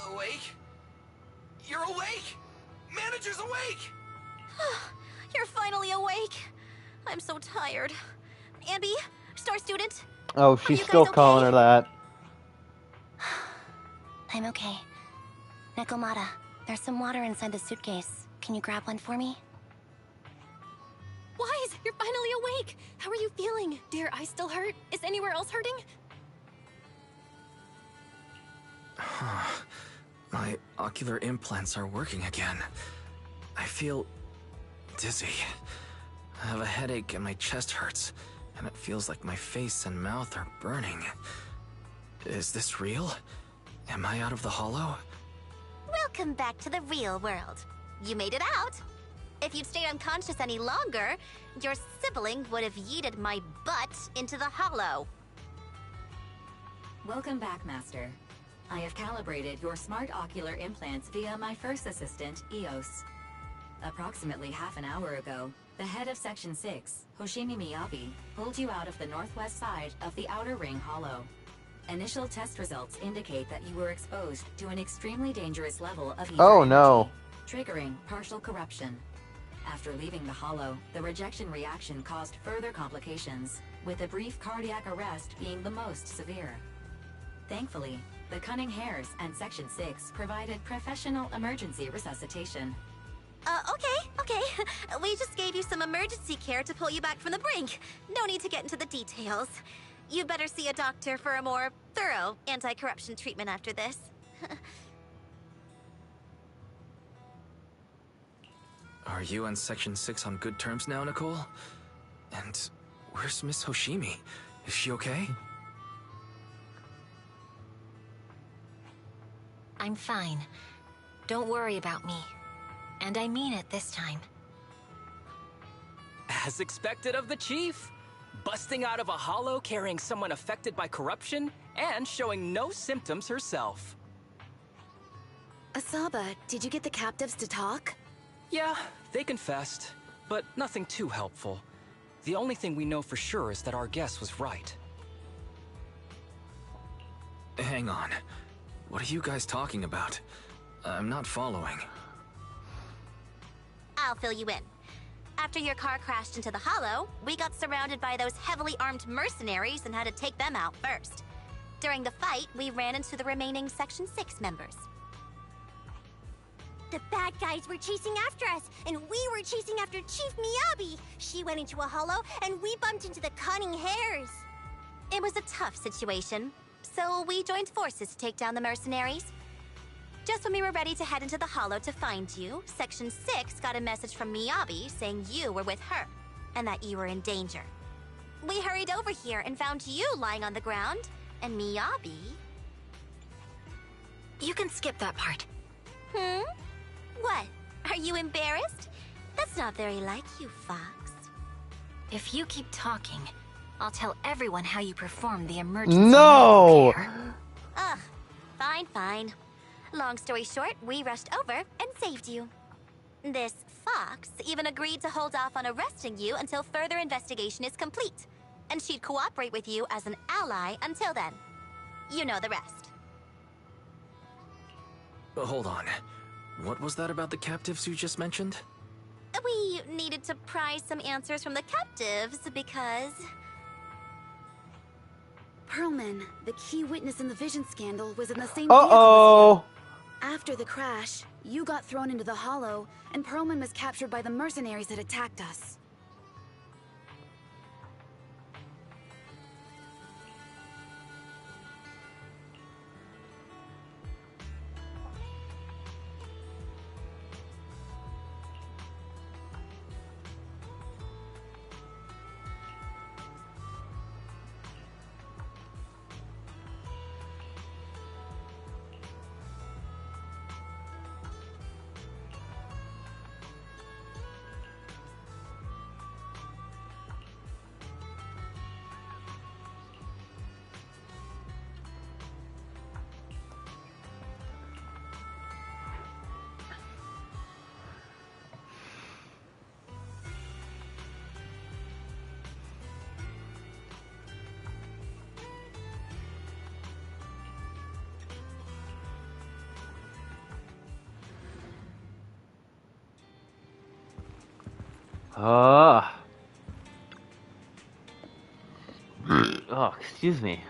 awake? You're awake! Manager's awake! You're finally awake. I'm so tired. Ambi, Star Student? Oh, she's still calling her that. I'm okay. Nekomata, there's some water inside the suitcase. Can you grab one for me? Wise, you're finally awake! How are you feeling? Do your eyes still hurt? Is anywhere else hurting? My ocular implants are working again. I feel dizzy. I have a headache and my chest hurts, and it feels like my face and mouth are burning. Is this real? Am I out of the hollow? Welcome back to the real world. You made it out. If you'd stayed unconscious any longer, your sibling would have yeeted my butt into the hollow. Welcome back, Master. I have calibrated your smart ocular implants via my first assistant, EOS. Approximately half an hour ago, the head of Section 6, Hoshimi Miyabi, pulled you out of the northwest side of the Outer Ring Hollow. Initial test results indicate that you were exposed to an extremely dangerous level of ether Oh energy, no. triggering partial corruption. After leaving the Hollow, the rejection reaction caused further complications, with a brief cardiac arrest being the most severe. Thankfully, the Cunning Hares and Section 6 provided professional emergency resuscitation. Okay. We just gave you some emergency care to pull you back from the brink. No need to get into the details. You better see a doctor for a more thorough anti-corruption treatment after this. Are you and Section 6 on good terms now, Nicole? And where's Miss Hoshimi? Is she okay? I'm fine. Don't worry about me. And I mean it this time. As expected of the Chief. Busting out of a hollow carrying someone affected by corruption and showing no symptoms herself. Asaba, did you get the captives to talk? Yeah, they confessed, but nothing too helpful. The only thing we know for sure is that our guess was right. Hang on. What are you guys talking about? I'm not following. I'll fill you in. After your car crashed into the Hollow, we got surrounded by those heavily armed mercenaries and had to take them out first. During the fight, we ran into the remaining Section 6 members. The bad guys were chasing after us, and we were chasing after Chief Miyabi. She went into a hollow, and we bumped into the Cunning Hares. It was a tough situation, so we joined forces to take down the mercenaries. Just when we were ready to head into the Hollow to find you, Section 6 got a message from Miyabi saying you were with her, and that you were in danger. We hurried over here and found you lying on the ground, and Miyabi... You can skip that part. What? Are you embarrassed? That's not very like you, Fox. If you keep talking, I'll tell everyone how you performed the emergency No! maneuver. Ugh, fine. Long story short, we rushed over and saved you. This Fox even agreed to hold off on arresting you until further investigation is complete, and she'd cooperate with you as an ally until then. You know the rest. Hold on. What was that about the captives you just mentioned? We needed to pry some answers from the captives because... Perlman, the key witness in the Vision scandal, was in the same Uh-oh. vehicle as you. After the crash, you got thrown into the Hollow, and Perlman was captured by the mercenaries that attacked us. Oh, excuse me.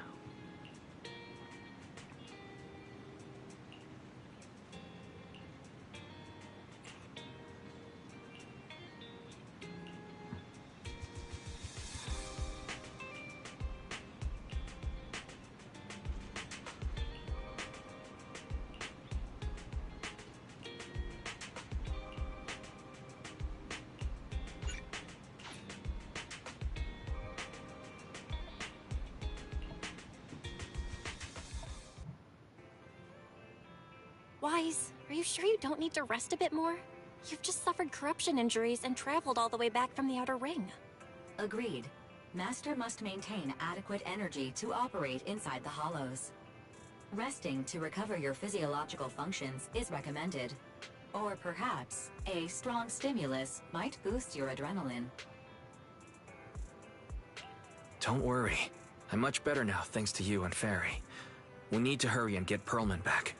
Wise, are you sure you don't need to rest a bit more? You've just suffered corruption injuries and traveled all the way back from the Outer Ring. Agreed. Master must maintain adequate energy to operate inside the hollows. Resting to recover your physiological functions is recommended. Or perhaps, a strong stimulus might boost your adrenaline. Don't worry. I'm much better now thanks to you and Fairy. We need to hurry and get Perlman back.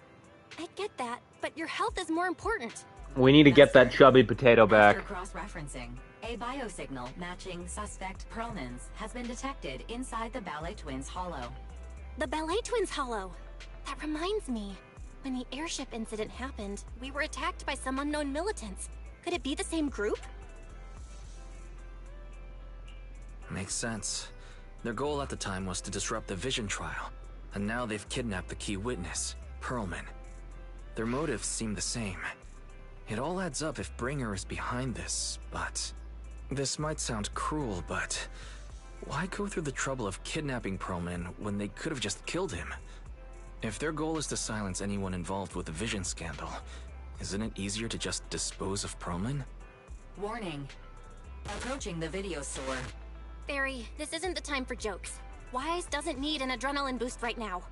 I get that, but your health is more important. We need to get that chubby potato back. After cross-referencing, a biosignal matching suspect Perlman's has been detected inside the Ballet Twins hollow. The Ballet Twins hollow. That reminds me. When the airship incident happened, we were attacked by some unknown militants. Could it be the same group? Makes sense. Their goal at the time was to disrupt the Vision trial, and now they've kidnapped the key witness, Perlman. Their motives seem the same. It all adds up if Bringer is behind this, but... This might sound cruel, but... Why go through the trouble of kidnapping Perlman when they could have just killed him? If their goal is to silence anyone involved with the Vision scandal, isn't it easier to just dispose of Perlman? Warning. Approaching the video store. Barry, this isn't the time for jokes. Wise doesn't need an adrenaline boost right now.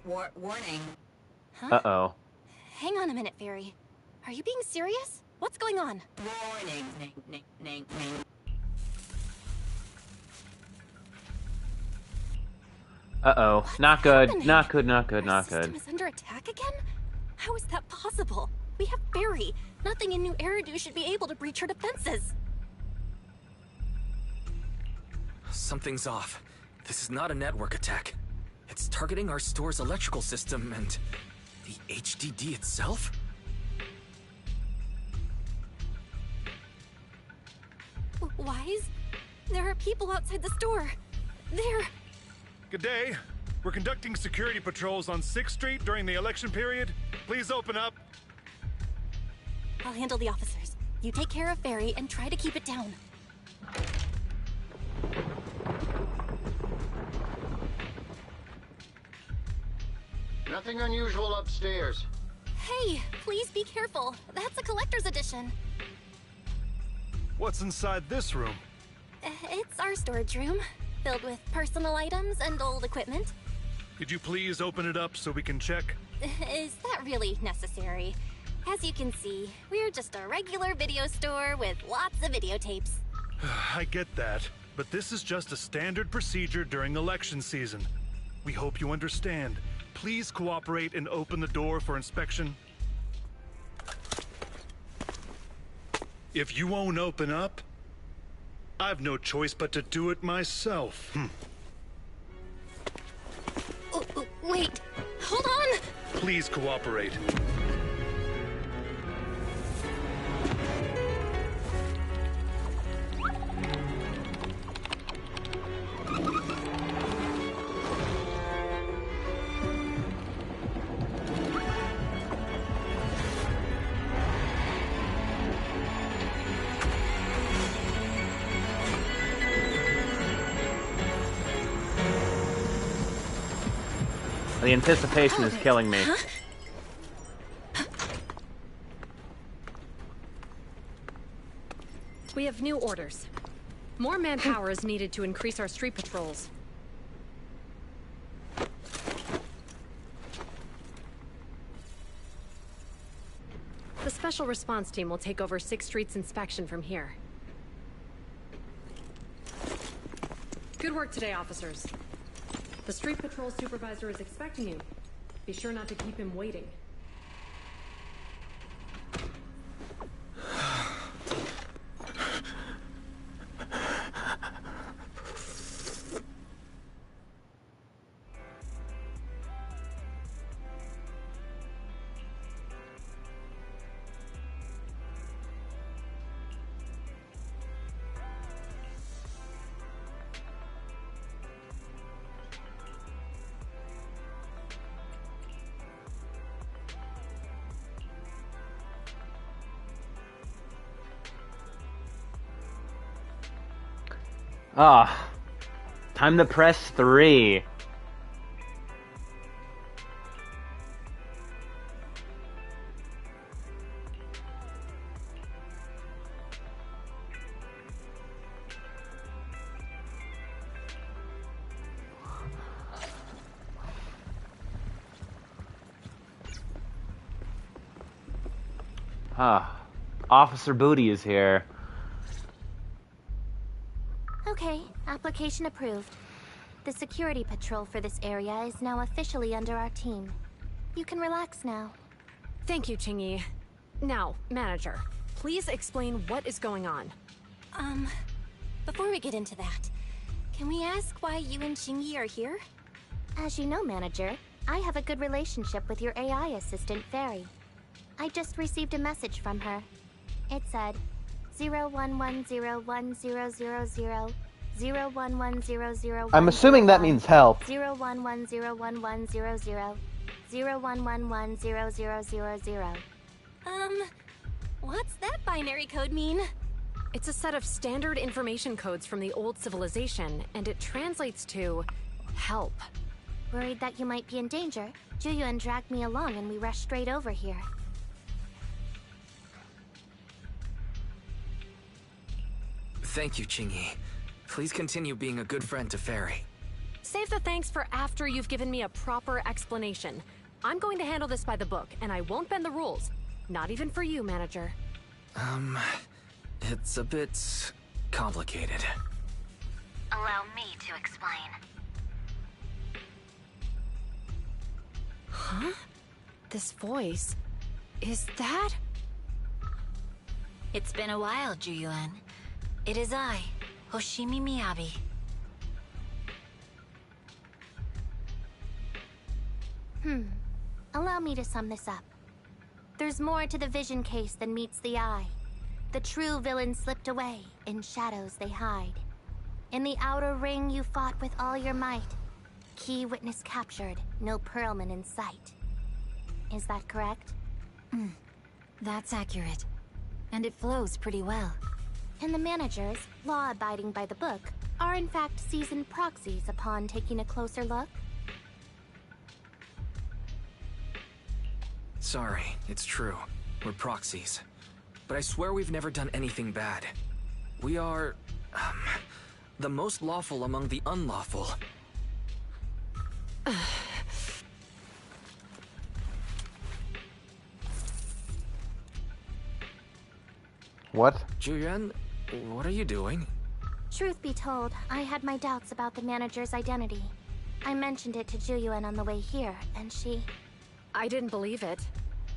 Warning. Huh? Uh-oh. Hang on a minute, Barry. Are you being serious? What's going on? Warning. Uh-oh. Not good. Not good, not good, not good. Our system is under attack again? How is that possible? We have Barry. Nothing in New Eridu should be able to breach her defenses. Something's off. This is not a network attack. It's targeting our store's electrical system and... the HDD itself? Wise? There are people outside the store. They're... Good day. We're conducting security patrols on 6th Street during the election period. Please open up. I'll handle the officers. You take care of Barry and try to keep it down. Nothing unusual upstairs. Hey, please be careful. That's a collector's edition. What's inside this room? It's our storage room, filled with personal items and old equipment. Could you please open it up so we can check? Is that really necessary? As you can see, we're just a regular video store with lots of videotapes. I get that, but this is just a standard procedure during election season. We hope you understand. Please cooperate and open the door for inspection. If you won't open up, I've no choice but to do it myself. Wait, hold on! Please cooperate. The anticipation is killing me. We have new orders. More manpower is needed to increase our street patrols. The Special Response Team will take over 6th Street's inspection from here. Good work today, officers. The street patrol supervisor is expecting you. Be sure not to keep him waiting. Ah, time to press 3. Officer Booty is here. Okay, application approved. The security patrol for this area is now officially under our team. You can relax now. Thank you, Qingyi. Now, manager, please explain what is going on. Before we get into that, can we ask why you and Qingyi are here? As you know, manager, I have a good relationship with your AI assistant, Fairy. I just received a message from her. It said, 01101000 011000. I'm assuming that means help. 01101100 01110000. What's that binary code mean? It's a set of standard information codes from the old civilization, and it translates to help. Worried that you might be in danger, Juyuan dragged me along and we rushed straight over here. Thank you, Qingyi. Please continue being a good friend to Fairy. Save the thanks for after you've given me a proper explanation. I'm going to handle this by the book, and I won't bend the rules. Not even for you, manager. It's a bit complicated. Allow me to explain. Huh? This voice... is that... It's been a while, Juyuan. It is I, Hoshimi Miyabi. Allow me to sum this up. There's more to the vision case than meets the eye. The true villain slipped away, in shadows they hide. In the outer ring you fought with all your might. Key witness captured, no Pearlman in sight. Is that correct? That's accurate. And it flows pretty well. And the managers, law abiding by the book, are in fact seasoned proxies upon taking a closer look? Sorry, it's true. We're proxies. But I swear we've never done anything bad. We are... the most lawful among the unlawful. What? Juyuan, what are you doing? Truth be told, I had my doubts about the manager's identity. I mentioned it to Juyuan on the way here, and she... I didn't believe it.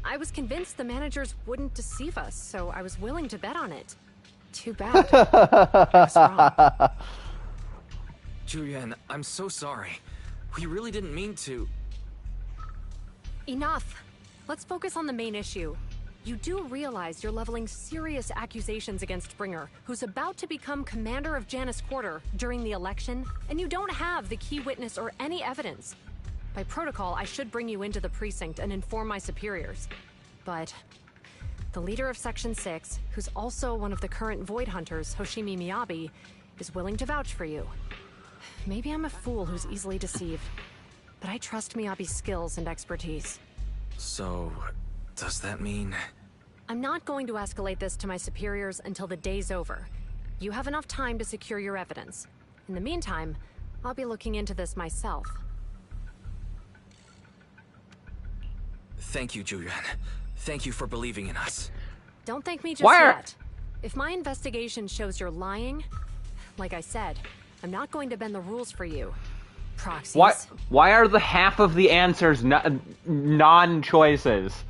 I was convinced the managers wouldn't deceive us, so I was willing to bet on it. Too bad. I was wrong. Juyuan, I'm so sorry. We really didn't mean to... Enough! Let's focus on the main issue. You do realize you're leveling serious accusations against Springer, who's about to become commander of Janus Quarter during the election, and you don't have the key witness or any evidence. By protocol, I should bring you into the precinct and inform my superiors. But the leader of Section 6, who's also one of the current Void Hunters, Hoshimi Miyabi, is willing to vouch for you. Maybe I'm a fool who's easily deceived, but I trust Miyabi's skills and expertise. So, does that mean... I'm not going to escalate this to my superiors until the day's over. You have enough time to secure your evidence. In the meantime, I'll be looking into this myself. Thank you, Juyuan. Thank you for believing in us. Don't thank me just yet. If my investigation shows you're lying, like I said, I'm not going to bend the rules for you. Proxies. Why are the half of the answers non-choices?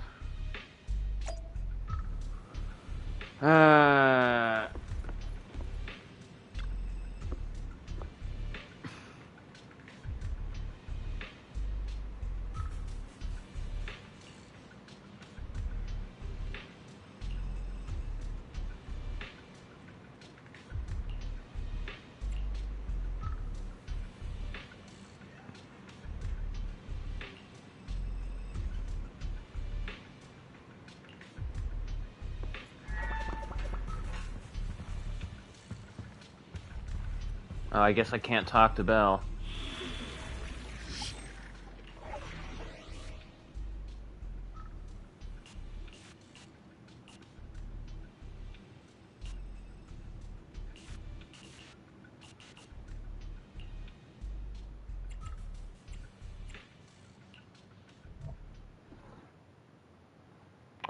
Oh, I guess I can't talk to Belle.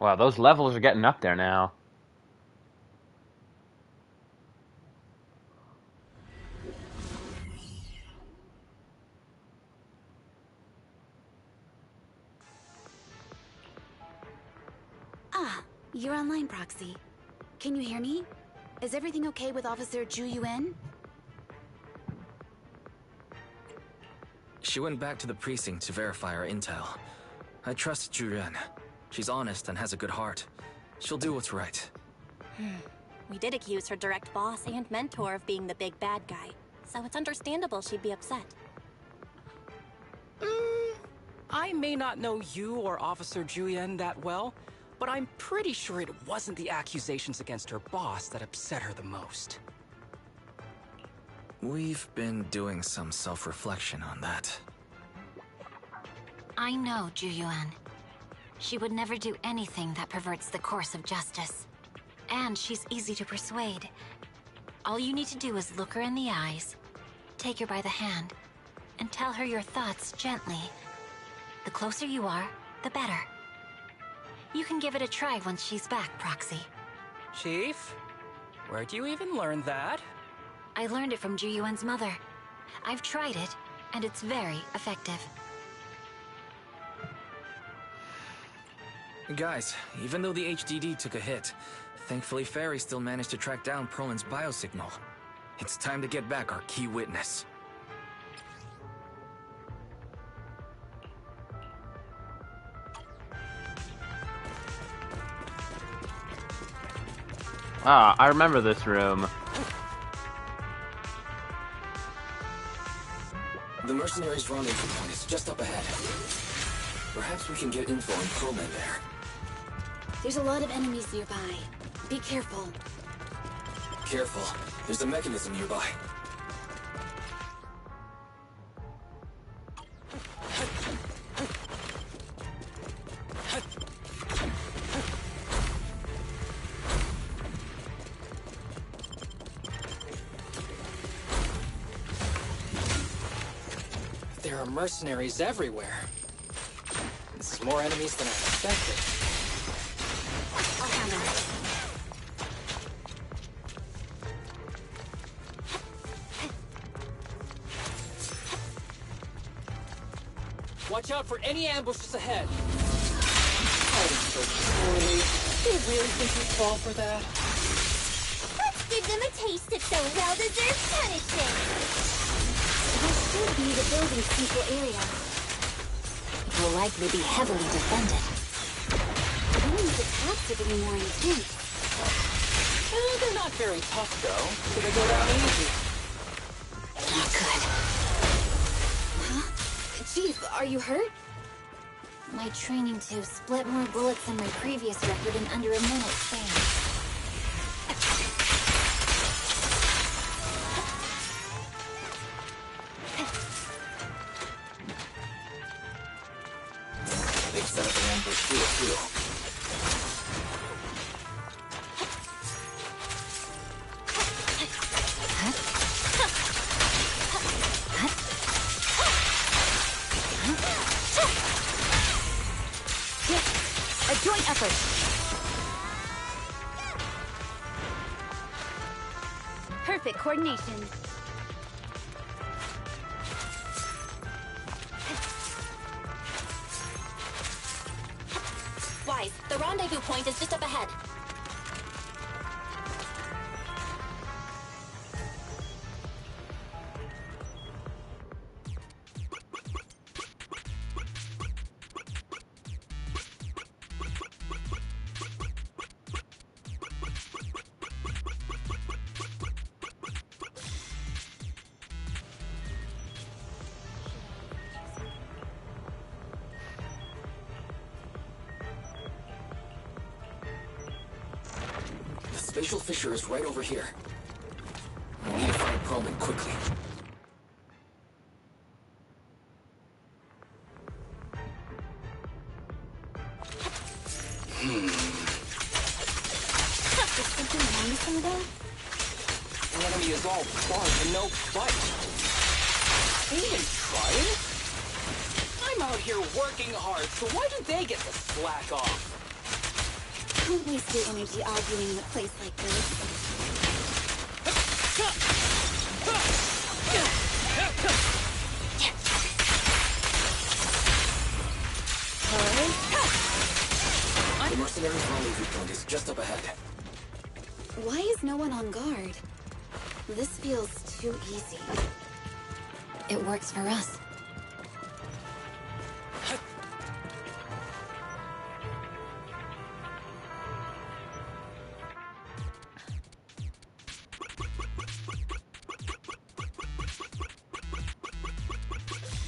Wow, those levels are getting up there now. Ah, you're online, Proxy. Can you hear me? Is everything okay with Officer Zhu Yuan? She went back to the precinct to verify our intel. I trust Zhu Yuan. She's honest and has a good heart. She'll do what's right. We did accuse her direct boss and mentor of being the big bad guy, so it's understandable she'd be upset. I may not know you or Officer Julian that well, but I'm pretty sure it wasn't the accusations against her boss that upset her the most. We've been doing some self-reflection on that. I know Zhu Yuan. She would never do anything that perverts the course of justice. And she's easy to persuade. All you need to do is look her in the eyes, take her by the hand, and tell her your thoughts gently. The closer you are, the better. You can give it a try once she's back, Proxy. Chief? Where'd you even learn that? I learned it from Zhu Yuan's mother. I've tried it, and it's very effective. Guys, even though the HDD took a hit, thankfully Fairy still managed to track down Perlman's biosignal. It's time to get back our key witness. Ah, I remember this room. The mercenaries' rendezvous point is just up ahead. Perhaps we can get info on Perlman there. There's a lot of enemies nearby. Be careful. Careful, there's a mechanism nearby. There are mercenaries everywhere. This is more enemies than I expected. I'll handle it. Watch out for any ambushes ahead. Fighting so poorly. They really think you fall for that? Let's give them a taste of some well-deserved punishment. This should be the building's central area. It will likely be heavily defended. The enemy's attacks are getting more intense. They're not very tough, though, so they go down easy. Not good. Huh? Chief, are you hurt? My training tube split more bullets than my previous record in under a minute span. They've set up an ambush here, too. A joint effort. Perfect coordination. Wise, the rendezvous point is just up ahead. The spatial fissure is right over here. We need to find Perlman quickly. Is something wrong with them, though? The enemy is all bark and no bite. They ain't trying. I'm out here working hard, so why do they get to slack off? Don't waste your energy arguing in a place like this. The mercenaries' rendezvous point is just up ahead. Why is no one on guard? This feels too easy. It works for us.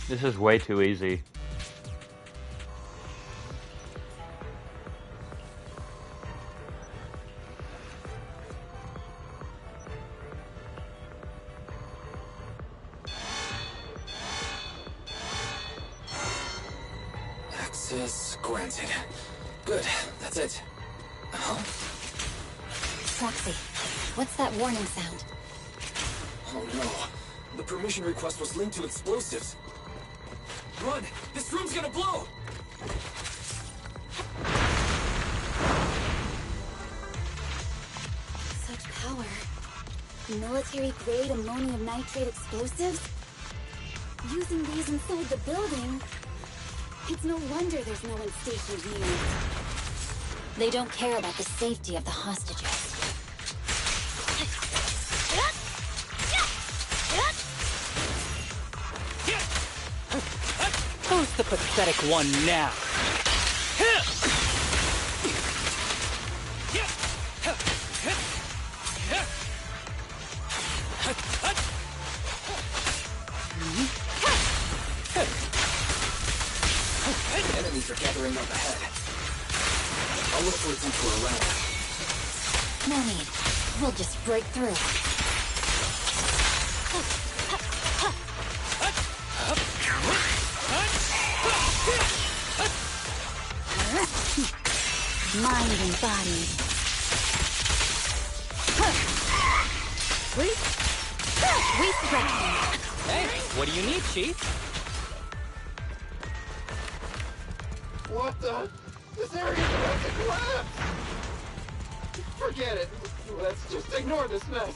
This is way too easy. Access granted. Good, that's it. Huh? Proxy, what's that warning sound? Oh no. The permission request was linked to explosives. Run! This room's gonna blow! Such power. Military-grade ammonium nitrate explosives? Using these inside the building? It's no wonder there's no one stationed near it. They don't care about the safety of the hostages. Who's the pathetic one now? Enemies are gathering up ahead. I'll look for a detour around. No need. We'll just break through. Mind and body. We threaten. Hey, what do you need, Chief? What the? This area's about to collapse! Forget it. Let's just ignore this mess.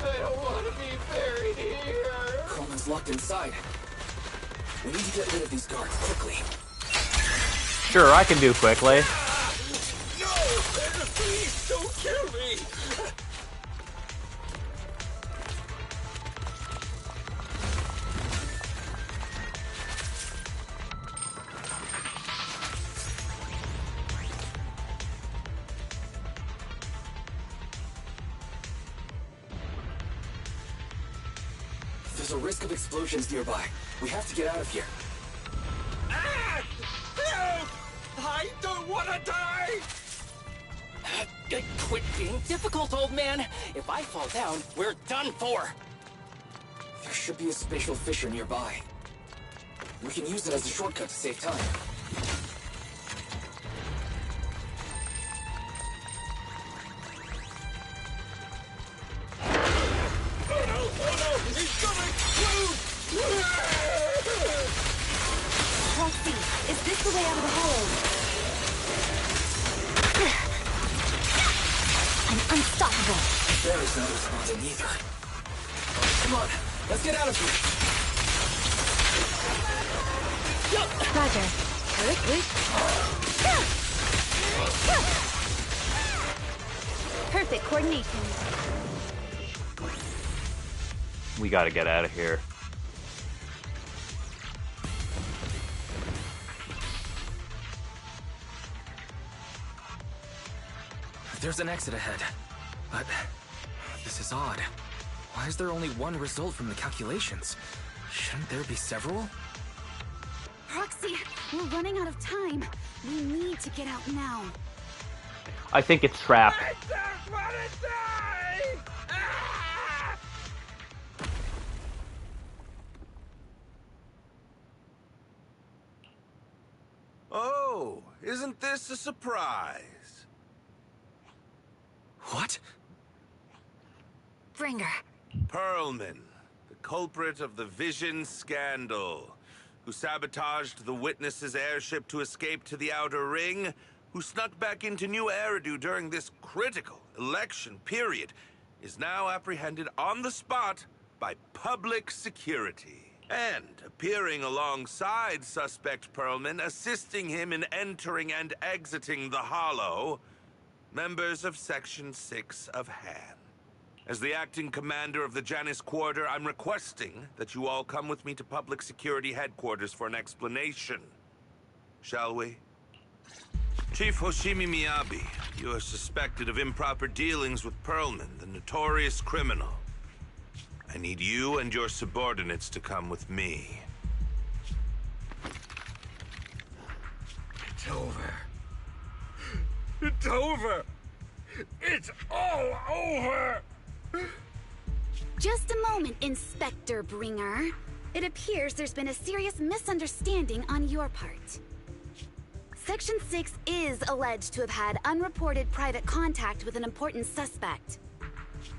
I don't want to be buried here. Coleman's locked inside. We need to get rid of these guards quickly. Sure, I can do quickly. No! Please, don't kill me! There's a risk of explosions nearby. We have to get out of here. Ah! Help! I don't want to die! Quit being difficult, old man. If I fall down, we're done for. There should be a spatial fissure nearby. We can use it as a shortcut to save time. He's gonna explode! Proxy, is this the way out of the hollow? I'm unstoppable. Barry's not responding either. Come on, let's get out of here. Roger. Perfect coordination. We gotta get out of here. There's an exit ahead. But this is odd. Why is there only one result from the calculations? Shouldn't there be several? Proxy, we're running out of time. We need to get out now. I think it's trapped. I don't want to die! Ah! Oh, isn't this a surprise? What? Bringer. Perlman, the culprit of the Vision scandal, who sabotaged the Witness's airship to escape to the Outer Ring, who snuck back into New Eridu during this critical election period, is now apprehended on the spot by public security. And appearing alongside suspect Perlman, assisting him in entering and exiting the Hollow, members of Section 6 of Han. As the acting commander of the Janus Quarter, I'm requesting that you all come with me to Public Security Headquarters for an explanation. Shall we? Chief Hoshimi Miyabi, you are suspected of improper dealings with Perlman, the notorious criminal. I need you and your subordinates to come with me. It's over. It's over. It's all over. Just a moment, Inspector Bringer. It appears there's been a serious misunderstanding on your part. Section 6 is alleged to have had unreported private contact with an important suspect.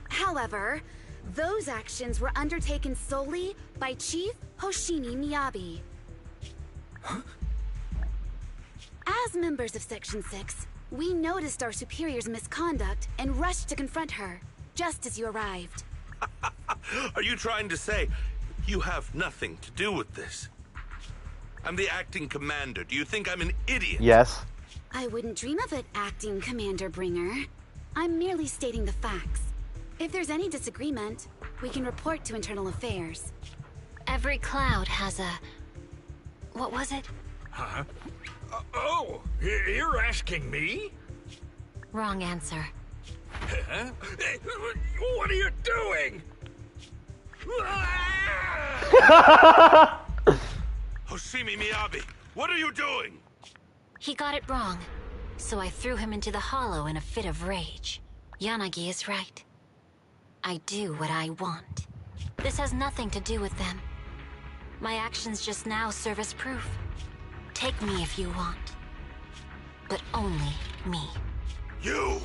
However, those actions were undertaken solely by Chief Hoshimi Miyabi. Huh? As members of Section 6, we noticed our superior's misconduct and rushed to confront her, just as you arrived. Are you trying to say you have nothing to do with this? I'm the acting commander. Do you think I'm an idiot? Yes. I wouldn't dream of it, Acting Commander Bringer. I'm merely stating the facts. If there's any disagreement, we can report to Internal Affairs. Every cloud has a... What was it? Huh? You're asking me? Wrong answer. Huh? What are you doing? Hoshimi Miyabi, what are you doing? He got it wrong, so I threw him into the hollow in a fit of rage. Yanagi is right. I do what I want. This has nothing to do with them. My actions just now serve as proof. Take me if you want. But only me. You!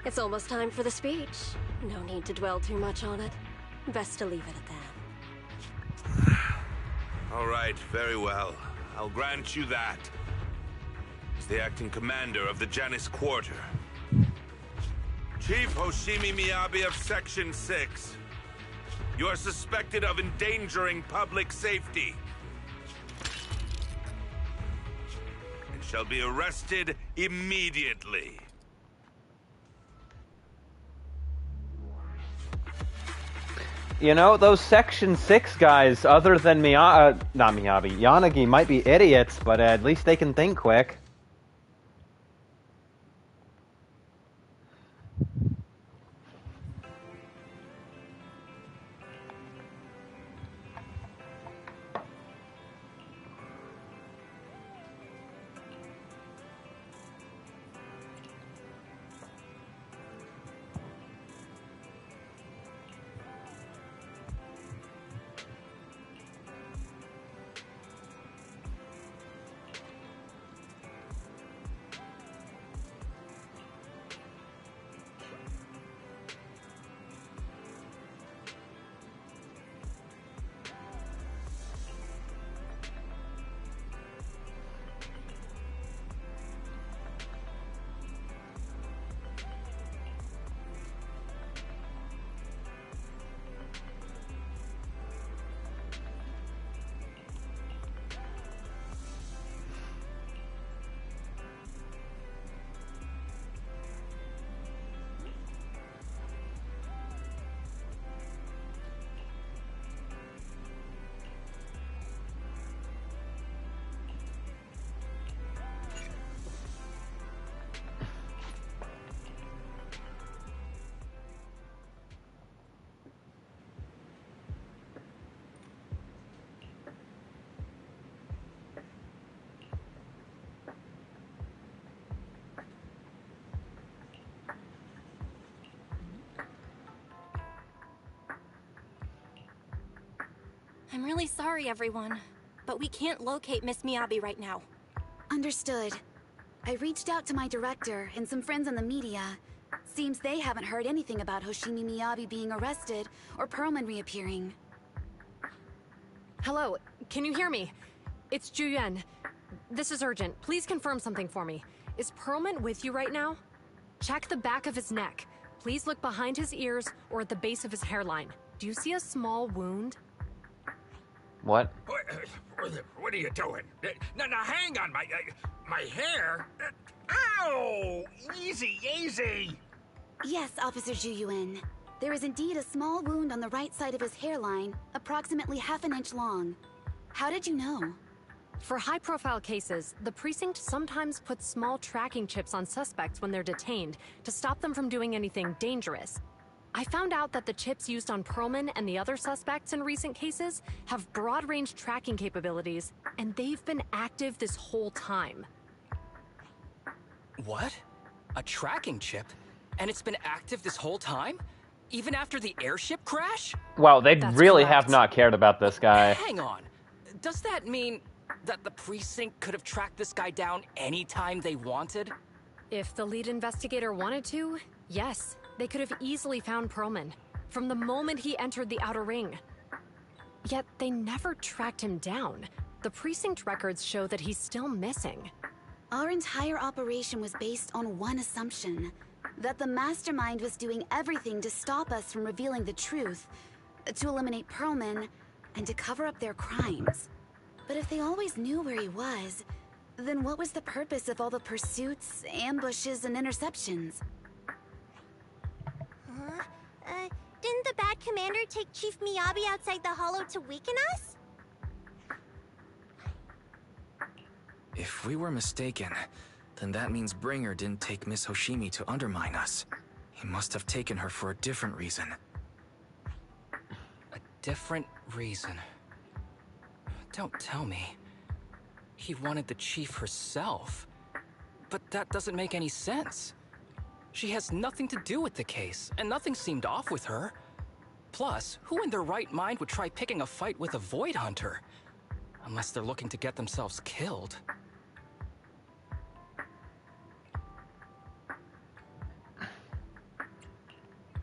It's almost time for the speech. No need to dwell too much on it. Best to leave it at that. All right, very well. I'll grant you that. As the acting commander of the Janus Quarter, Chief Hoshimi Miyabi of Section 6, you are suspected of endangering public safety and shall be arrested immediately. You know, those Section 6 guys, other than not Miyabi, Yanagi might be idiots, but at least they can think quick. I'm really sorry, everyone, but we can't locate Miss Miyabi right now. Understood. I reached out to my director and some friends in the media. Seems they haven't heard anything about Hoshimi Miyabi being arrested or Perlman reappearing. Hello, can you hear me? It's Juyen. This is urgent. Please confirm something for me. Is Perlman with you right now? Check the back of his neck. Please look behind his ears or at the base of his hairline. Do you see a small wound? What? What are you doing? Now hang on, my hair. Ow! Easy, easy. Yes, Officer Zhu Yuan. There is indeed a small wound on the right side of his hairline, approximately half an inch long. How did you know? For high-profile cases, the precinct sometimes puts small tracking chips on suspects when they're detained to stop them from doing anything dangerous. I found out that the chips used on Perlman and the other suspects in recent cases have broad-range tracking capabilities, and they've been active this whole time. What? A tracking chip? And it's been active this whole time? Even after the airship crash? Wow, they That's really correct. have not cared about this guy. Hang on. Does that mean that the precinct could have tracked this guy down anytime they wanted? If the lead investigator wanted to, yes, they could have easily found Perlman from the moment he entered the outer ring. Yet they never tracked him down. The precinct records show that he's still missing. Our entire operation was based on one assumption, that the mastermind was doing everything to stop us from revealing the truth, to eliminate Perlman, and to cover up their crimes. But if they always knew where he was, then what was the purpose of all the pursuits, ambushes, and interceptions? Didn't the bad commander take Chief Miyabi outside the hollow to weaken us? If we were mistaken, then that means Bringer didn't take Miss Hoshimi to undermine us. He must have taken her for a different reason. A different reason? Don't tell me. He wanted the chief herself. But that doesn't make any sense. She has nothing to do with the case, and nothing seemed off with her. Plus, who in their right mind would try picking a fight with a Void Hunter? Unless they're looking to get themselves killed.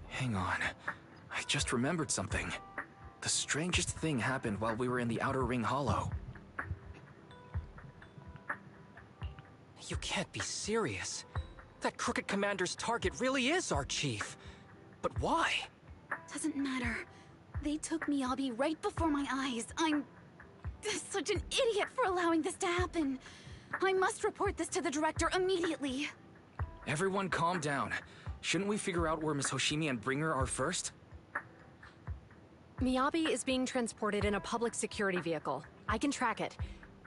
Hang on. I just remembered something. The strangest thing happened while we were in the Outer Ring Hollow. You can't be serious. That crooked commander's target really is our chief. But why? Doesn't matter. They took Miyabi right before my eyes. I'm such an idiot for allowing this to happen. I must report this to the director immediately. Everyone calm down. Shouldn't we figure out where Miss Hoshimi and Bringer are first? Miyabi is being transported in a public security vehicle. I can track it.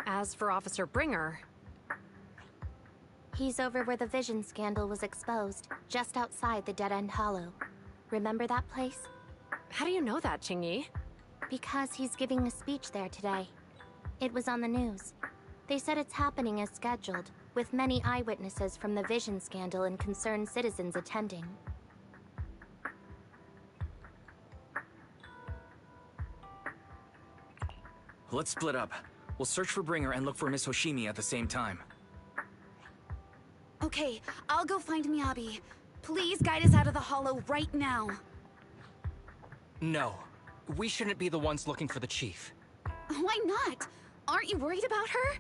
As for Officer Bringer... He's over where the Vision scandal was exposed, just outside the Dead End Hollow. Remember that place? How do you know that, Qingyi? Because he's giving a speech there today. It was on the news. They said it's happening as scheduled, with many eyewitnesses from the Vision scandal and concerned citizens attending. Let's split up. We'll search for Bringer and look for Miss Hoshimi at the same time. Okay, I'll go find Miyabi. Please guide us out of the hollow right now. No. We shouldn't be the ones looking for the chief. Why not? Aren't you worried about her?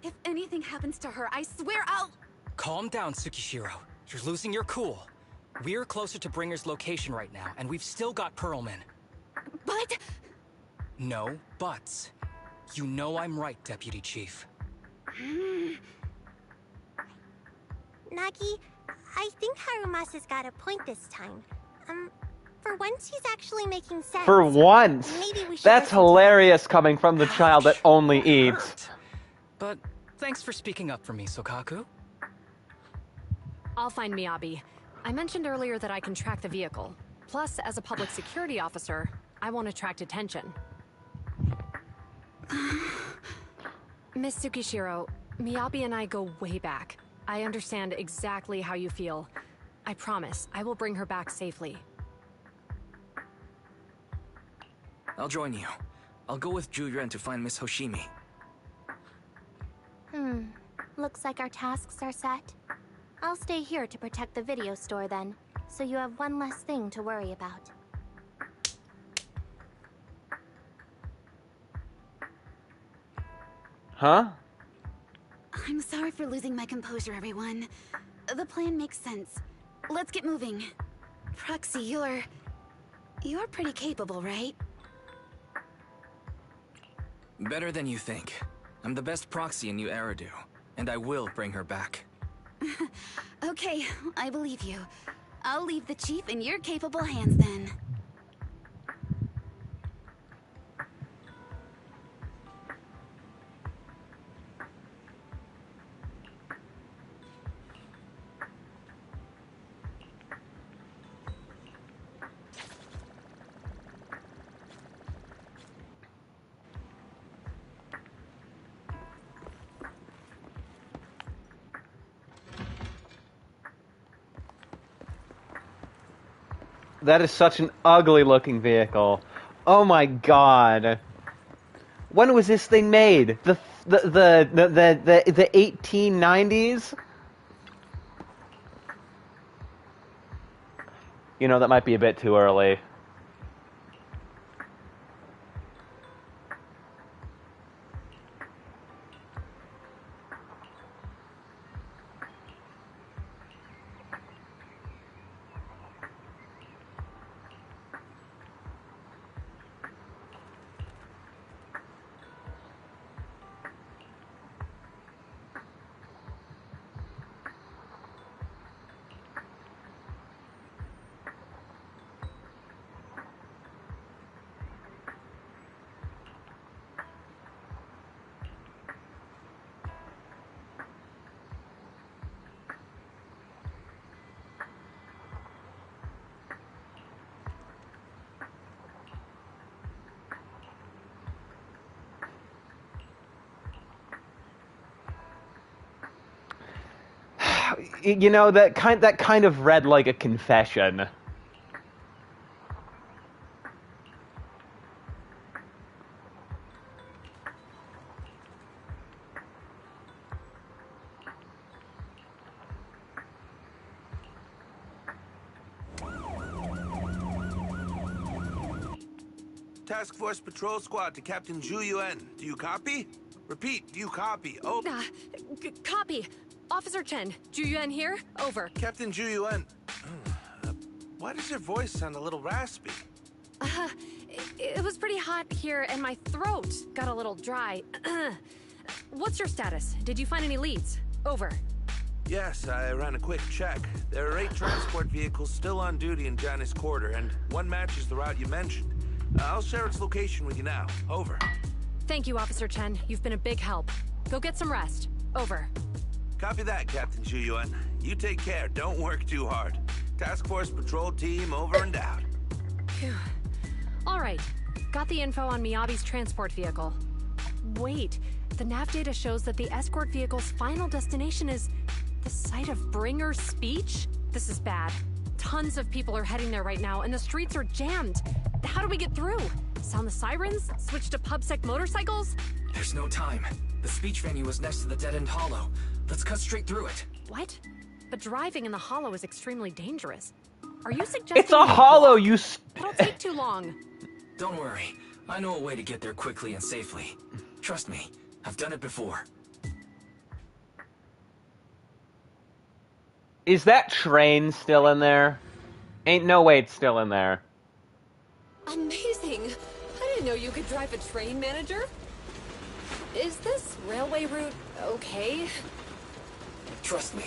If anything happens to her, I swear I'll... Calm down, Tsukishiro. You're losing your cool. We're closer to Bringer's location right now, and we've still got Perlman. But... No buts. You know I'm right, Deputy Chief. Nagi, I think Harumasa's got a point this time. For once he's actually making sense. For once! Maybe we should That's listen to hilarious coming from the child that only eats. But thanks for speaking up for me, Sokaku. I'll find Miyabi. I mentioned earlier that I can track the vehicle. Plus, as a public security officer, I won't attract attention. Miss Tsukishiro, Miyabi and I go way back. I understand exactly how you feel. I promise, I will bring her back safely. I'll join you. I'll go with Juyuan to find Miss Hoshimi. Looks like our tasks are set. I'll stay here to protect the video store then, so you have one less thing to worry about. Huh? I'm sorry for losing my composure, everyone. The plan makes sense. Let's get moving. Proxy, you're pretty capable, right? Better than you think. I'm the best proxy in New Eridu, and I will bring her back. Okay, I believe you. I'll leave the chief in your capable hands then. That is such an ugly looking vehicle. Oh my god. When was this thing made? The 1890s? You know, that might be a bit too early. You know, that kind of read like a confession. Task Force Patrol Squad to Captain Zhu Yuan. Do you copy? Repeat, do you copy? Oh. Copy. Officer Chen, Zhu Yuan here. Over. Captain Zhu Yuan. Why does your voice sound a little raspy? It was pretty hot here, and my throat got a little dry. What's your status? Did you find any leads? Over. Yes, I ran a quick check. There are 8 transport vehicles still on duty in Janus Quarter, and one matches the route you mentioned. I'll share its location with you now. Over. Thank you, Officer Chen. You've been a big help. Go get some rest. Over. Copy that, Captain Zhu Yuan. You take care. Don't work too hard. Task Force Patrol Team over and out. Phew. All right. Got the info on Miyabi's transport vehicle. Wait. The nav data shows that the escort vehicle's final destination is the site of Bringer's speech? This is bad. Tons of people are heading there right now, and the streets are jammed. How do we get through? Sound the sirens? Switch to PubSec motorcycles? There's no time. The speech venue is next to the dead-end hollow. Let's cut straight through it. What? But driving in the hollow is extremely dangerous. Are you suggesting... It's a hollow, you... It'll take too long. Don't worry. I know a way to get there quickly and safely. Trust me, I've done it before. Is that train still in there? Ain't no way it's still in there. Amazing! I didn't know you could drive a train, manager. Is this railway route okay? Trust me,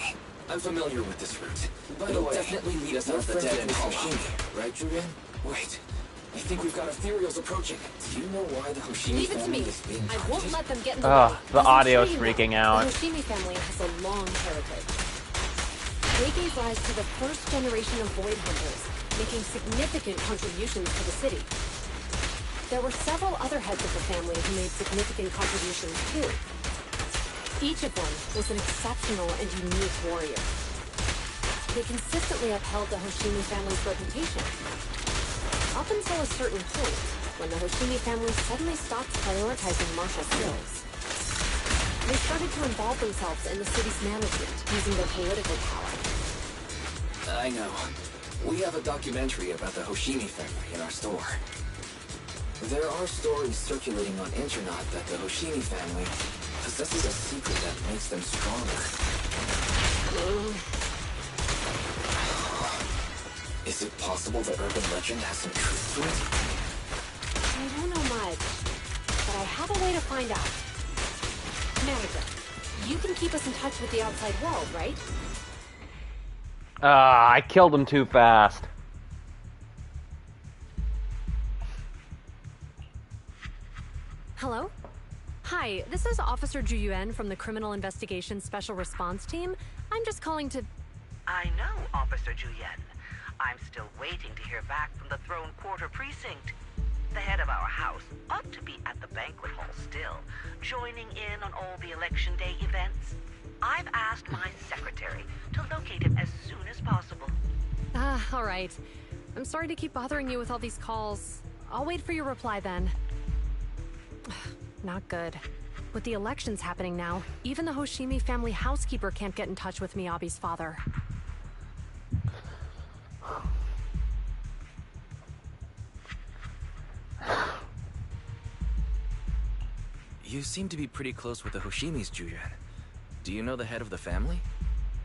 I'm familiar with this route. It'll definitely lead us out of the dead-end hollow. Right, Julian? Wait, I think we've got ethereals approaching. Do you know why the Hoshimi Leave it to me. I won't let them get in the way. The audio's freaking out. The Hoshimi family has a long heritage. They gave rise to the first generation of Void Hunters, making significant contributions to the city. There were several other heads of the family who made significant contributions too. Each of them was an exceptional and unique warrior. They consistently upheld the Hoshimi family's reputation. Up until a certain point, when the Hoshimi family suddenly stopped prioritizing martial skills. They started to involve themselves in the city's management, using their political power. I know. We have a documentary about the Hoshimi family in our store. There are stories circulating on internet that the Hoshimi family possesses a secret that makes them stronger. Is it possible the urban legend has some truth to it? I don't know much, but I have a way to find out. Manager, you can keep us in touch with the outside world, right? I killed him too fast. Hello? Hi, this is Officer Ju Yuan from the Criminal Investigation Special Response Team. I'm just calling to... I know, Officer Ju Yuan. I'm still waiting to hear back from the Throne Quarter Precinct. The head of our house ought to be at the banquet hall still, joining in on all the Election Day events. I've asked my secretary to locate him as soon as possible. All right. I'm sorry to keep bothering you with all these calls. I'll wait for your reply then. Not good. With the elections happening now, even the Hoshimi family housekeeper can't get in touch with Miyabi's father. You seem to be pretty close with the Hoshimis, Juyan. Do you know the head of the family?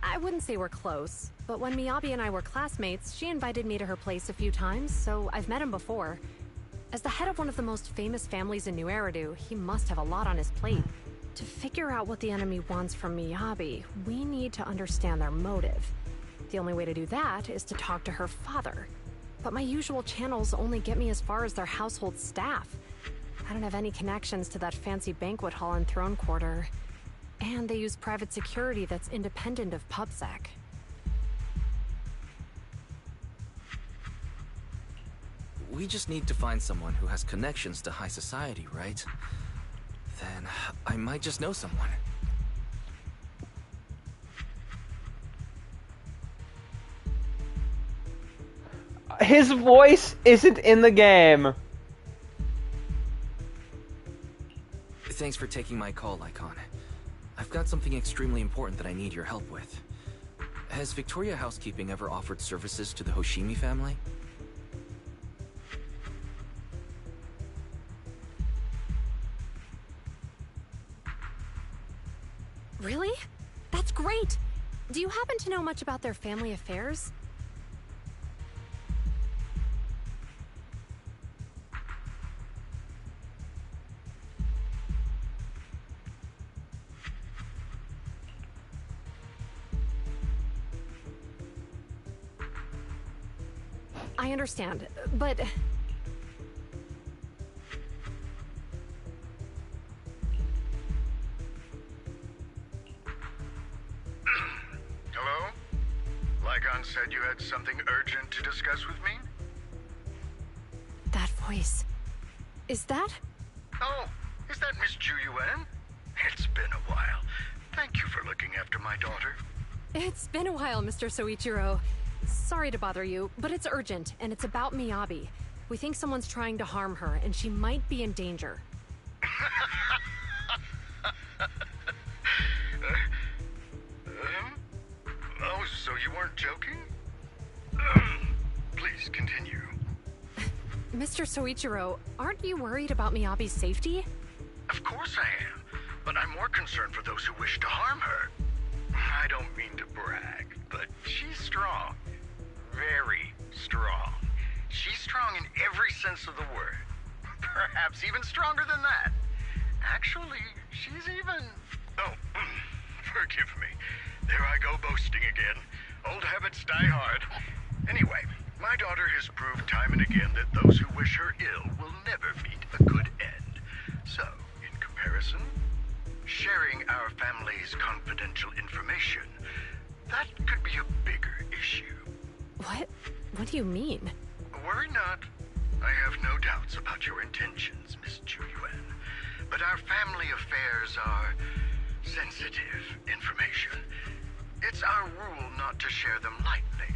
I wouldn't say we're close, but when Miyabi and I were classmates, she invited me to her place a few times, so I've met him before. As the head of one of the most famous families in New Eridu, he must have a lot on his plate. To figure out what the enemy wants from Miyabi, we need to understand their motive. The only way to do that is to talk to her father. But my usual channels only get me as far as their household staff. I don't have any connections to that fancy banquet hall in Throne Quarter. And they use private security that's independent of PubSec. We just need to find someone who has connections to high society, right? Then I might just know someone. His voice isn't in the game. Thanks for taking my call, Icon. I've got something extremely important that I need your help with. Has Victoria Housekeeping ever offered services to the Hoshimi family? Really? That's great! Do you happen to know much about their family affairs? I understand, but... Hello? Lycon said you had something urgent to discuss with me? That voice... Is that... Oh, is that Miss Ju Yuan? It's been a while. Thank you for looking after my daughter. It's been a while, Mr. Soichiro. Sorry to bother you, but it's urgent, and it's about Miyabi. We think someone's trying to harm her, and she might be in danger. Oh, so you weren't joking? Please continue. Mr. Soichiro, aren't you worried about Miyabi's safety? Of course I am, but I'm more concerned for those who wish to harm her. I don't mean to brag, but she's strong. Very strong. She's strong in every sense of the word. Perhaps even stronger than that. Actually, she's even... Oh, forgive me. There I go boasting again. Old habits die hard. Anyway, my daughter has proved time and again that those who wish her ill will never meet a good end. So, in comparison, sharing our family's confidential information, that could be a bigger issue. What do you mean? Worry not. I have no doubts about your intentions, Miss Ju Yuan. But our family affairs are sensitive information. It's our rule not to share them lightly,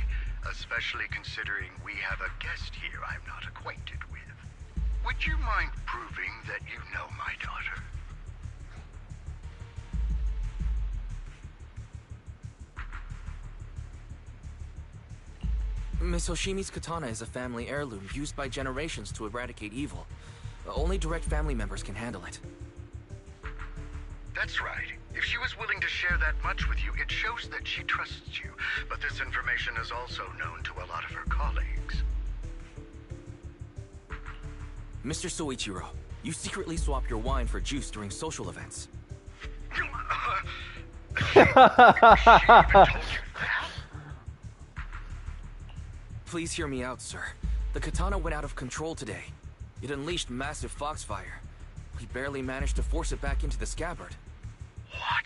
especially considering we have a guest here I'm not acquainted with. Would you mind proving that you know my daughter? Miss Hoshimi's katana is a family heirloom used by generations to eradicate evil. Only direct family members can handle it. That's right. If she was willing to share that much with you, it shows that she trusts you. But this information is also known to a lot of her colleagues. Mr. Soichiro, you secretly swap your wine for juice during social events. Please hear me out, sir. The katana went out of control today. It unleashed massive foxfire. We barely managed to force it back into the scabbard. What?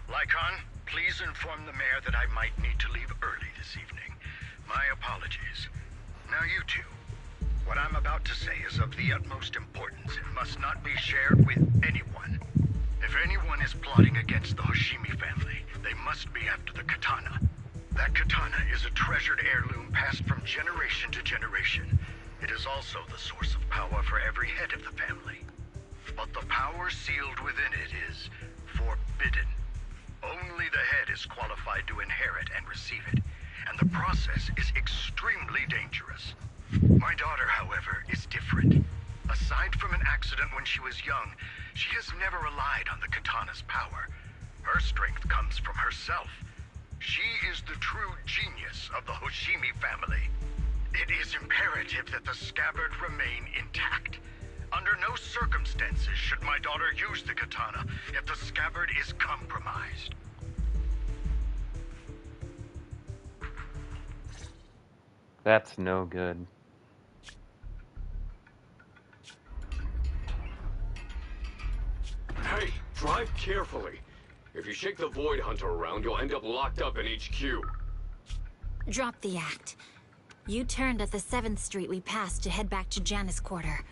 Lycon, please inform the mayor that I might need to leave early this evening. My apologies. Now you two. What I'm about to say is of the utmost importance and must not be shared with anyone. If anyone is plotting against the Hoshimi family, they must be after the katana. That katana is a treasured heirloom passed from generation to generation. It is also the source of power for every head of the family. But the power sealed within it is forbidden. Only the head is qualified to inherit and receive it, and the process is extremely dangerous. My daughter, however, is different. Aside from an accident when she was young, she has never relied on the katana's power. Her strength comes from herself. She is the true genius of the Hoshimi family. It is imperative that the scabbard remain intact. Under no circumstances should my daughter use the katana if the scabbard is compromised. That's no good. Hey, drive carefully. If you shake the Void Hunter around, you'll end up locked up in HQ. Drop the act. You turned at the 7th Street we passed to head back to Janus Quarter.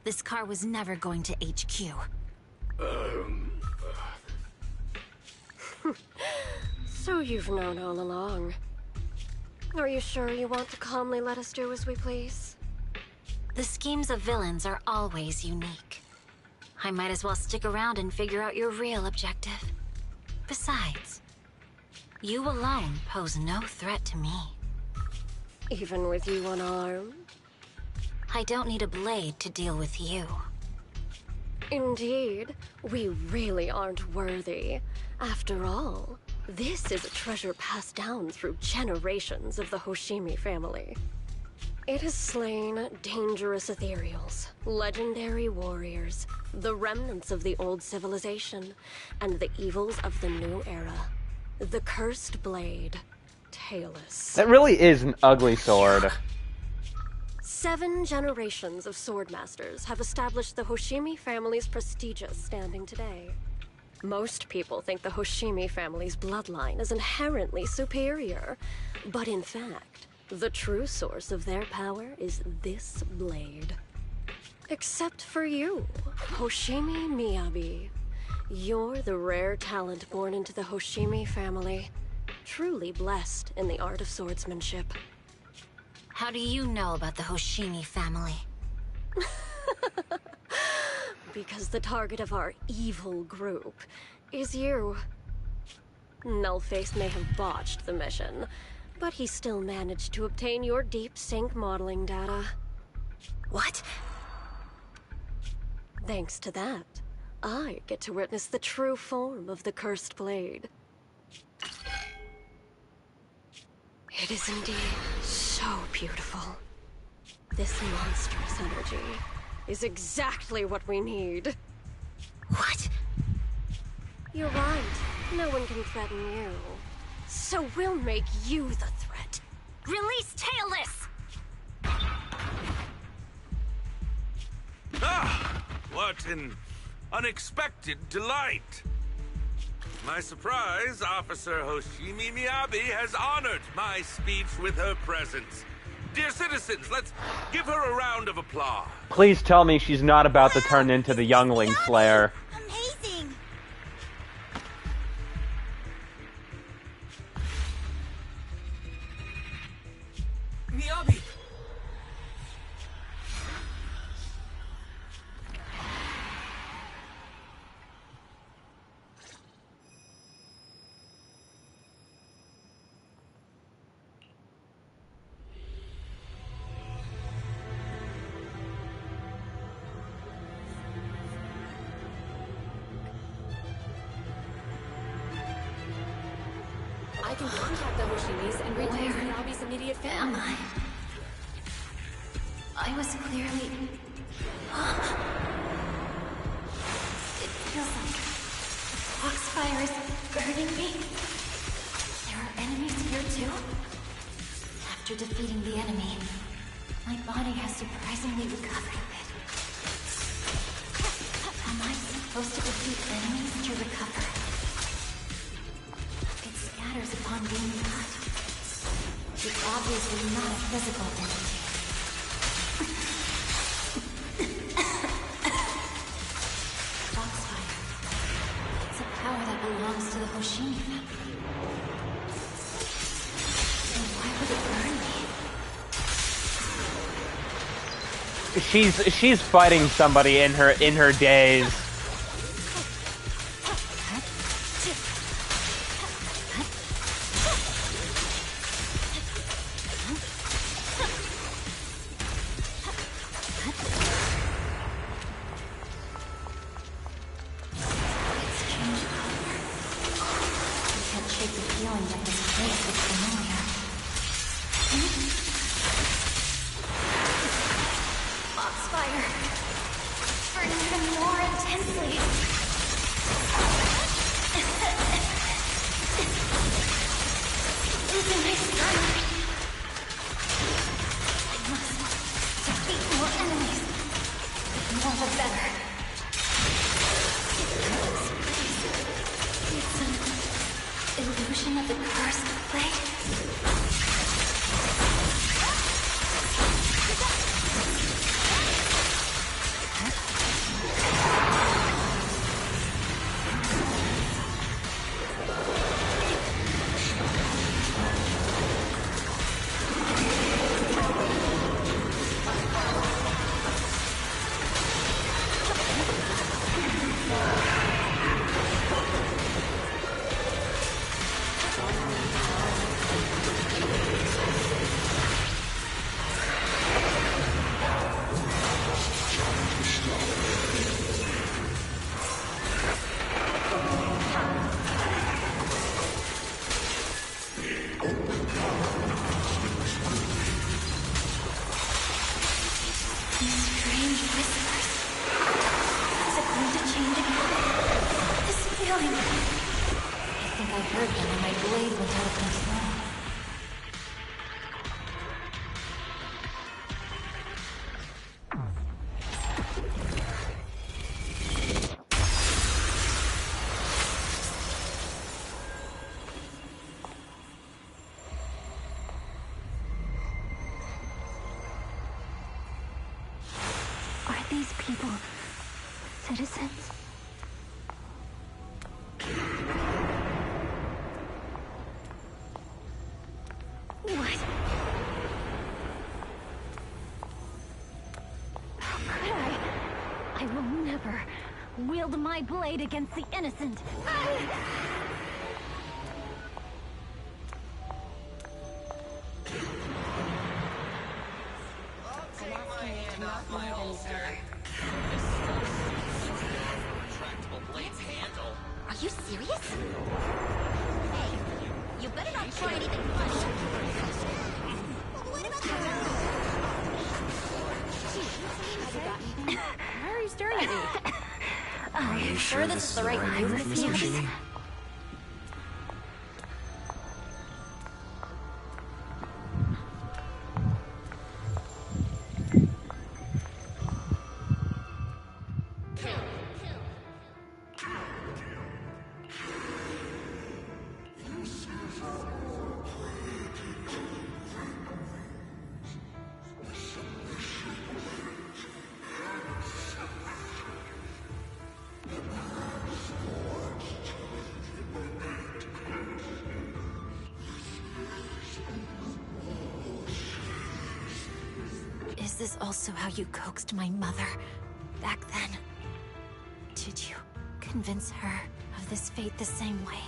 This car was never going to HQ. So you've known all along. Are you sure you want to calmly let us do as we please? The schemes of villains are always unique. I might as well stick around and figure out your real objective. Besides, you alone pose no threat to me. Even with you unarmed? I don't need a blade to deal with you. Indeed, we really aren't worthy. After all, this is a treasure passed down through generations of the Hoshimi family. It has slain dangerous ethereals, legendary warriors, the remnants of the old civilization, and the evils of the new era. The cursed blade, Tailless. That really is an ugly sword. 7 generations of swordmasters have established the Hoshimi family's prestigious standing today. Most people think the Hoshimi family's bloodline is inherently superior, but in fact, the true source of their power is this blade. Except for you, Hoshimi Miyabi. You're the rare talent born into the Hoshimi family, truly blessed in the art of swordsmanship. How do you know about the Hoshimi family? Because the target of our evil group is you. Nullface may have botched the mission, but he still managed to obtain your deep sync modeling data. What? Thanks to that, I get to witness the true form of the cursed blade. It is indeed so beautiful. This monstrous energy is exactly what we need. What? You're right. No one can threaten you. So we'll make you the threat. Release Tailless! Ah! What an unexpected delight! My surprise, Officer Hoshimi Miyabi has honored my speech with her presence. Dear citizens, let's give her a round of applause. Please tell me she's not about to turn into the youngling slayer. Amazing! Miyabi! I can contact the Hoshimis and replace Miyabi's immediate family. Am I? I was clearly... It feels like the foxfire is burning me. There are enemies here too? After defeating the enemy, my body has surprisingly recovered a bit. Am I supposed to defeat enemies to recover? It scatters upon being caught. It's obviously not a physical entity. Foxfire. It's a power that belongs to the Hoshimi family. So why would it burn me? She's fighting somebody in her daze. Foxfire. Burn even more intensely. Losing my strength. I must defeat more enemies. The more the better. It's an illusion of the cursed blade. Strange whispers. Is it going to change again? This feeling. I think I heard them when my blade went out of control. Are these people citizens? What? How could I? I will never wield my blade against the innocent. Are you serious? Hey, you better not try anything funny. What about Why are you staring at me? Are you sure this is the right move, Miss Miyabi? Is this also how you coaxed my mother back then? Did you convince her of this fate the same way?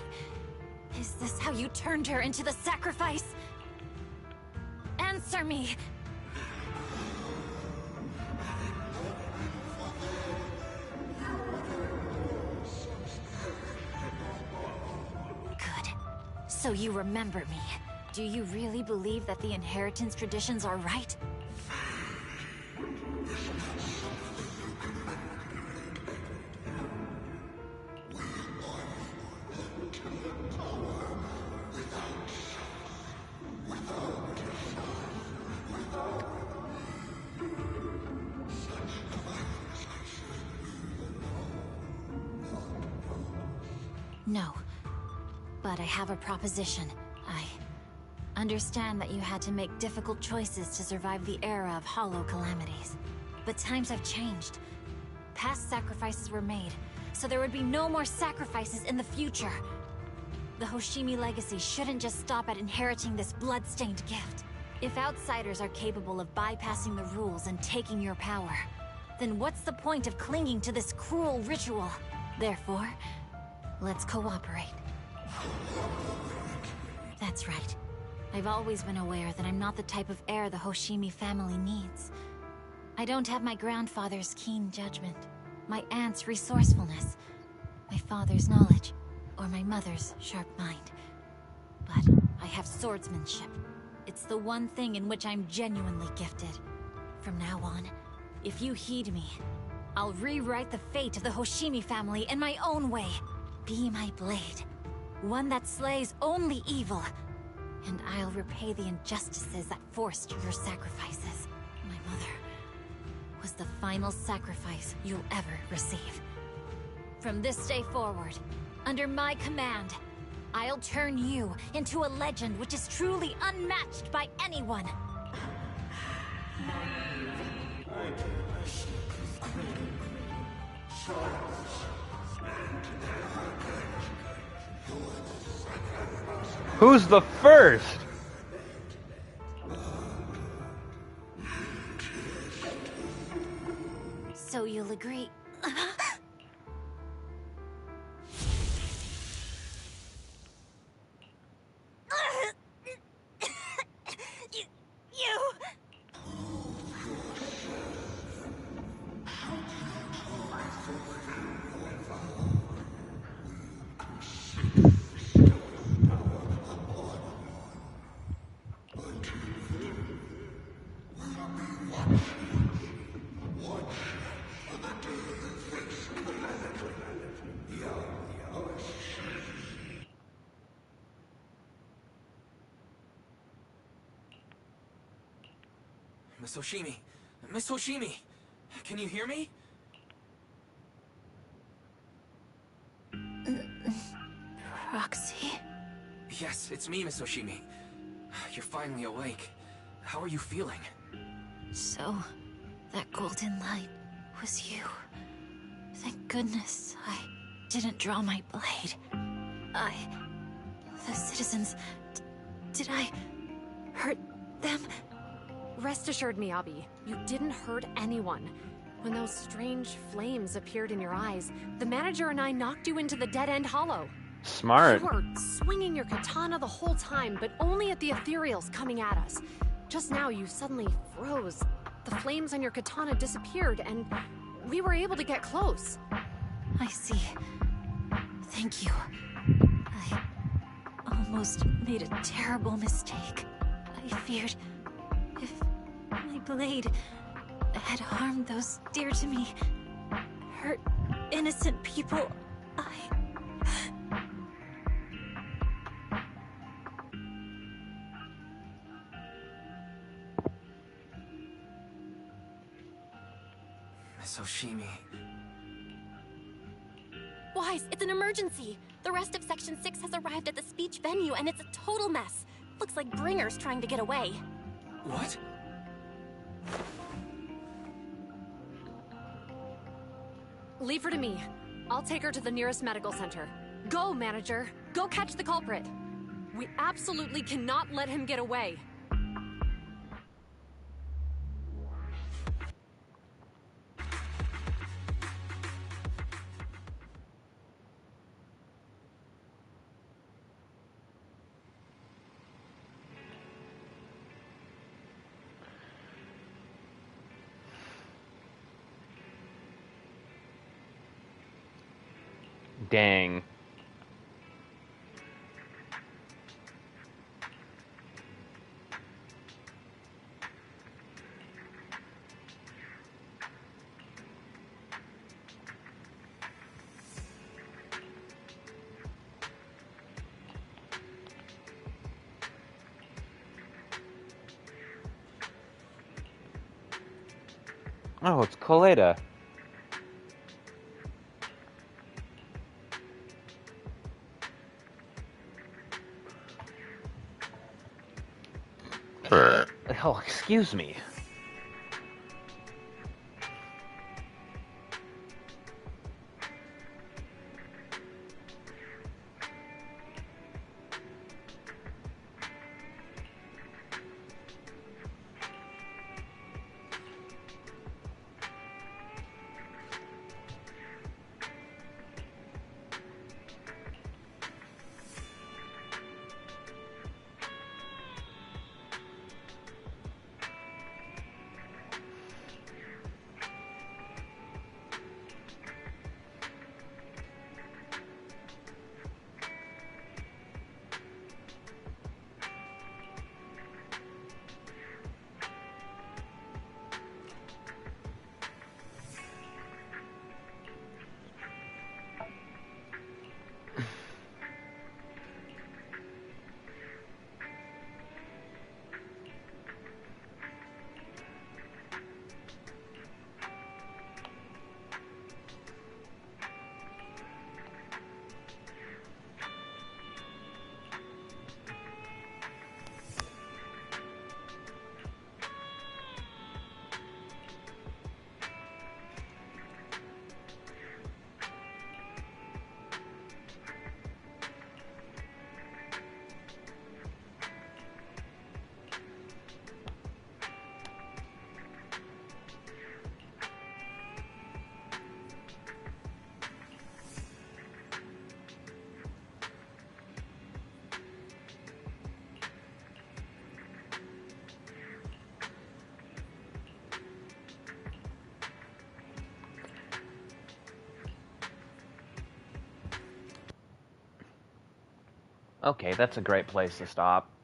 Is this how you turned her into the sacrifice? Answer me! Good. So you remember me. Do you really believe that the inheritance traditions are right? No. But I have a proposition. I understand that you had to make difficult choices to survive the era of hollow calamities. But times have changed. Past sacrifices were made, so there would be no more sacrifices in the future. The Hoshimi legacy shouldn't just stop at inheriting this blood-stained gift. If outsiders are capable of bypassing the rules and taking your power, then what's the point of clinging to this cruel ritual? Therefore, let's cooperate. That's right. I've always been aware that I'm not the type of heir the Hoshimi family needs. I don't have my grandfather's keen judgment, my aunt's resourcefulness, my father's knowledge, or my mother's sharp mind. But I have swordsmanship. It's the one thing in which I'm genuinely gifted. From now on, if you heed me, I'll rewrite the fate of the Hoshimi family in my own way. Be my blade, one that slays only evil, and I'll repay the injustices that forced your sacrifices. My mother was the final sacrifice you'll ever receive. From this day forward, under my command, I'll turn you into a legend which is truly unmatched by anyone. Who's the first? So you'll agree. You. Miss Hoshimi! Miss Hoshimi! Can you hear me? Proxy? Yes, it's me, Miss Hoshimi. You're finally awake. How are you feeling? So, that golden light was you. Thank goodness I didn't draw my blade. The citizens... did I hurt them? Rest assured, Miyabi, you didn't hurt anyone. When those strange flames appeared in your eyes, the manager and I knocked you into the dead-end hollow. Smart. You were swinging your katana the whole time, but only at the ethereals coming at us. Just now, you suddenly froze. The flames on your katana disappeared, and we were able to get close. I see. Thank you. I almost made a terrible mistake. I feared if my blade had harmed those dear to me, hurt innocent people, Miss Hoshimi... Wise, it's an emergency. The rest of Section 6 has arrived at the speech venue, and it's a total mess. Looks like Bringer's trying to get away. What? Leave her to me. I'll take her to the nearest medical center. Go, manager. Go catch the culprit. We absolutely cannot let him get away. Dang. Oh, it's Coletta. Oh, excuse me. Okay, that's a great place to stop.